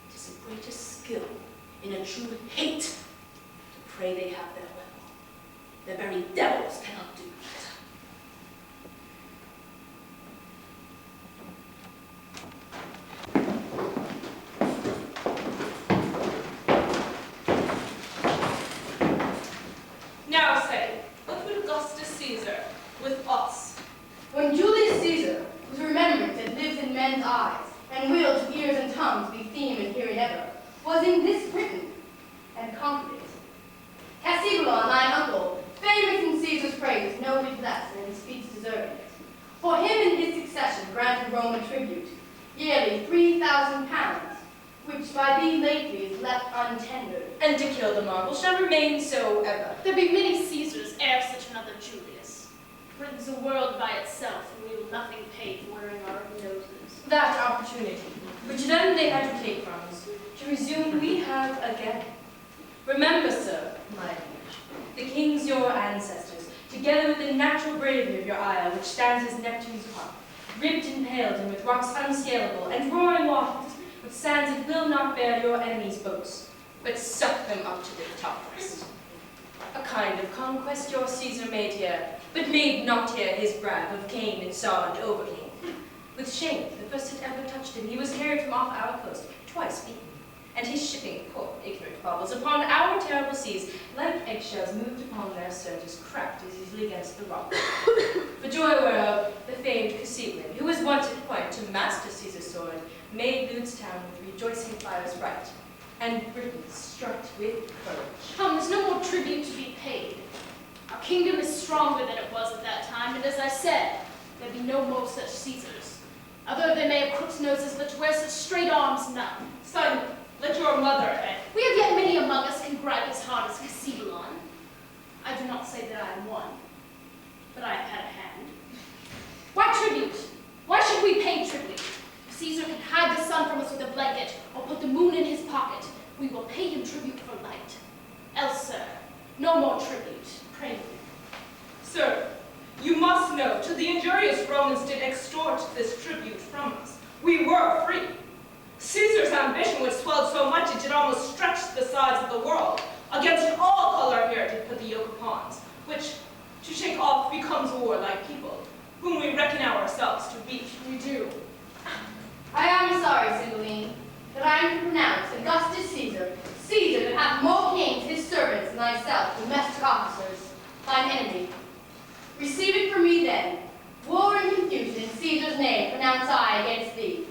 it is a greater skill in a true hate to pray they have their will. The very devils cannot do it. Now say, what would Augustus Caesar with us? When Julius Caesar was remembered that lives in men's eyes, and will to ears and tongues be theme and hearing ever, was in this Britain, and conquered it. Cymbeline, thine uncle, famous in Caesar's praise, no whit less, and in speech deserving it. For him in his succession granted Rome a tribute, yearly 3,000 pounds, which by thee lately is left untendered. And to kill the marvel shall remain so ever. There be many Caesars ere such another Julius. Britain's a world by itself, and we will nothing pay for wearing our noses. That opportunity, which then they had to take from us, to resume we have again. Remember, sir, my liege, the kings your ancestors, together with the natural bravery of your isle, which stands as Neptune's harp, ribbed and paled and with rocks unscalable, and roaring waters, with sands that will not bear your enemies' boats, but suck them up to the topmost. A kind of conquest your Caesar made here, but made not here his brag of Cain and Saul and overcame. With shame, the first that ever touched him, he was carried from off our coast, twice beaten, and his shipping, poor ignorant baubles, upon our terrible seas, like eggshells moved upon their surges, cracked as easily against the rock. For joy whereof, the famed Cymbeline, who was once at point to master Caesar's sword, made Lude's town with rejoicing fires bright, and Britain struck with courage. Come, there's no more tribute to be paid. Our kingdom is stronger than it was at that time, and as I said, there be no more such Caesars. Although they may have crooked noses, but to wear such straight arms, none. Son, let your mother end. We have yet many among us can gripe as hard as Cymbeline. I do not say that I am one, but I have had a hand. Why tribute? Why should we pay tribute? If Caesar can hide the sun from us with a blanket, or put the moon in his pocket, we will pay him tribute for light. Else, sir, No more tribute, pray me. Sir, you must know, till the injurious Romans did extort this tribute from us, we were free. Caesar's ambition, which swelled so much it did almost stretch the sides of the world, against all color here did put the yoke upon us, which to shake off becomes warlike people, whom we reckon ourselves to be. We do. I am sorry, Cymbeline, that I am to pronounce Augustus Caesar, Caesar that hath more kings his servants than thyself, domestic officers, thine enemy. Receive it from me then. War and confusion in Caesar's name pronounce I against thee.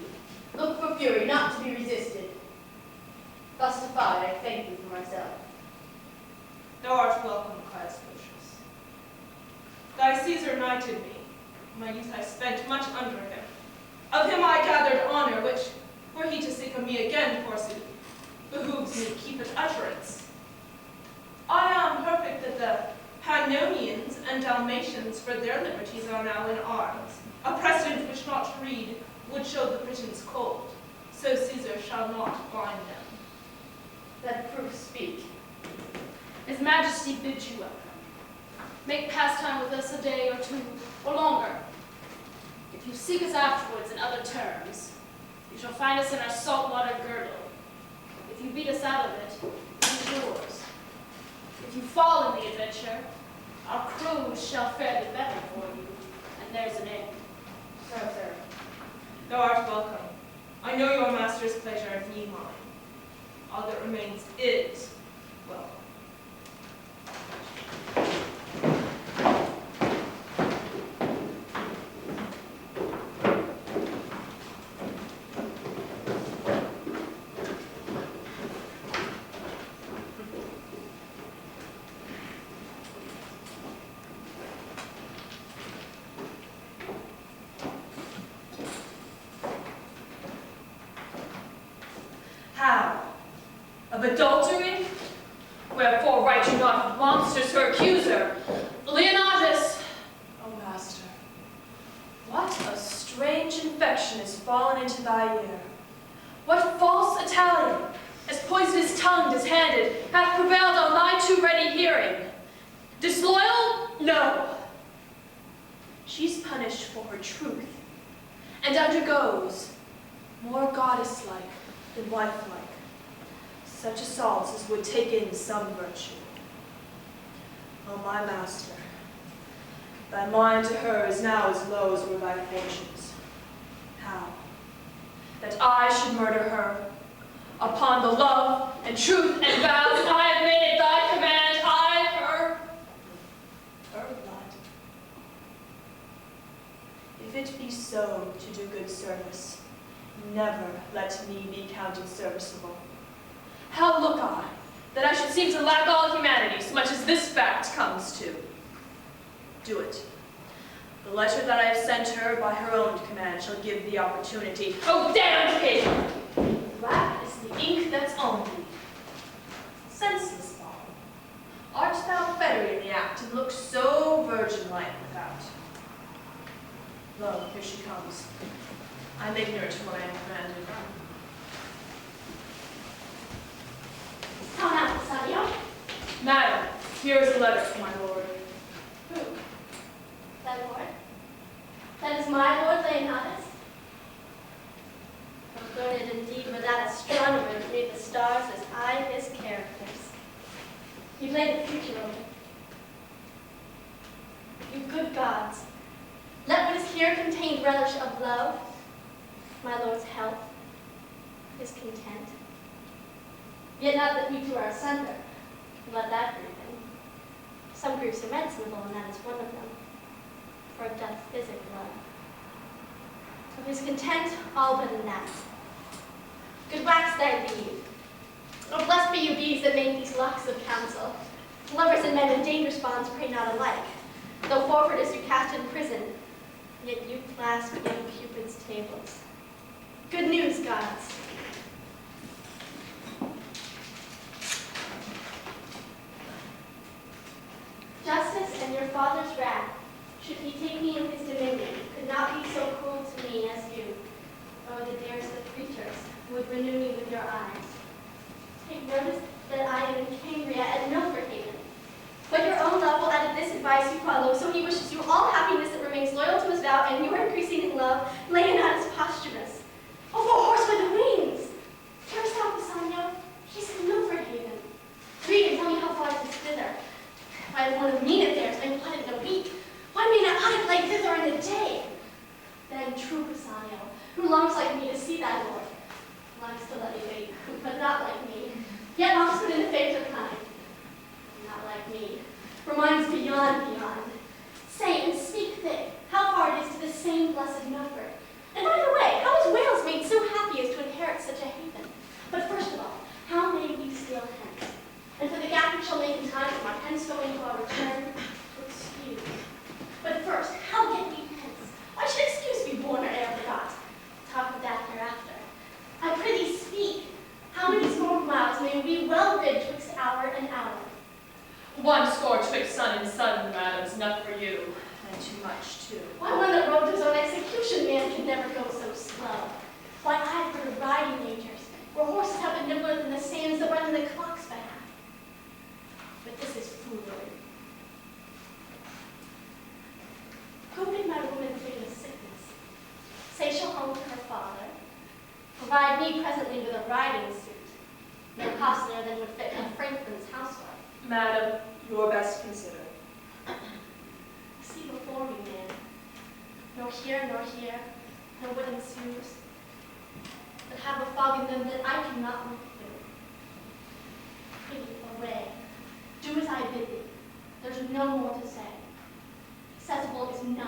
Look for fury not to be resisted. Thus defied, I thank thee for myself. Thou art welcome, Caius Lucius. Thy Caesar knighted me. My youth I spent much under him. Of him I gathered honor, which, were he to seek of me again, forsooth, behooves me keep it utterance. I am perfect that the Pannonians and Dalmatians for their liberties are now in arms, a precedent which not to read would show the Britons cold, so Caesar shall not bind them. Let proof speak. His Majesty bids you welcome. Make pastime with us a day or two, or longer. If you seek us afterwards in other terms, you shall find us in our saltwater girdle. If you beat us out of it, it is yours. If you fall in the adventure, our crews shall fare the better for you, and there's an end. So, sir. Thou art welcome. I know your master's pleasure and ye mine. All that remains is welcome. How? Of adultery? Wherefore write you not of monsters her accuser? Leonatus! O master, what a strange infection has fallen into thy ear. What false Italian, as poisonous tongued as handed, hath prevailed on thy too ready hearing? Disloyal? No. She's punished for her truth, and undergoes, more goddess-like than wife-like, such assaults as would take in some virtue. O my master, thy mind to her is now as low as were thy fortunes. How? That I should murder her, upon the love and truth and vows I have made at thy command, I, her blood. If it be so to do good service, never let me be counted serviceable. How look I, that I should seem to lack all humanity, so much as this fact comes to? Do it. The letter that I have sent her by her own command shall give the opportunity. Oh, damned pig! Black is the ink that's on thee. Senseless ball. Art thou fettered in the act, and look so virgin-like without? Lo, here she comes. I'm ignorant of what I am commanded. Come out, Bassanio. Madam, here is a letter from my lord. Who? Thy lord? That is my lord, Leonatus? How learned indeed were that astronomer to read the stars as I his characters. You lay the future over. You good gods, let what is here contained relish of love, my lord's health, his content. Yet not that we two are asunder, let that grieve him. Some griefs are medicinable, and that is one of them, for it doth physic love. Of his content, all but in that. Good wax thy leave. Oh, blessed be you bees that make these locks of counsel. Lovers and men in dangerous bonds pray not alike. Though forward as you cast in prison, yet you clasp young Cupid's tables. Good news, gods. Justice and your father's wrath, should he take me in his dominion, could not be so cruel to me as you. Oh, the dearest of creatures, who would renew me with your eyes. Take notice that I am in Cambria at Milford Haven, advise you follow, so he wishes you all happiness that remains loyal to his vow, and you are increasing in love, Leonatus posthumous. Oh, for a horse with wings! Here's how, Bassanio. He's in Milford Haven. Read and tell me how far it is thither. If I had one of mean affairs, I would put it in a week. Why may not I fly thither in a day? Then true Bassanio, who longs like me to see that lord, longs to let me wait, but not like me, yet longs but in the fainter kind. Not like me, for mine's beyond. Say and speak thick, how far it is to the same blessed Milford. And by the way, how is Wales made so happy as to inherit such a haven? But first of all, how may we steal hence? And for the gap we shall make in time from our hence-going to our return, to excuse. But first, how get we hence? Why should excuse be born or e'er forgot? Talk of that hereafter. I prithee speak. How many score miles may we well bid twixt hour and hour? 1 score twixt sun and sun, madam, is enough for you, and too much, too. Why, one that rode his own execution man can never go so slow. Why, I've heard of riding wagers, where horses have been nimbler than the sands that run in the clock's behalf. But this is foolery. Go bid my woman flee with sickness. Say she'll home to her father. Provide me presently with a riding suit, no costlier than would fit a Franklin's housewife. Madam, your best consider. See before me, man. Nor here, no wooden shoes, that have a fog in them that I cannot look through. Pity, away. Do as I bid thee. There's no more to say. Accessible is none.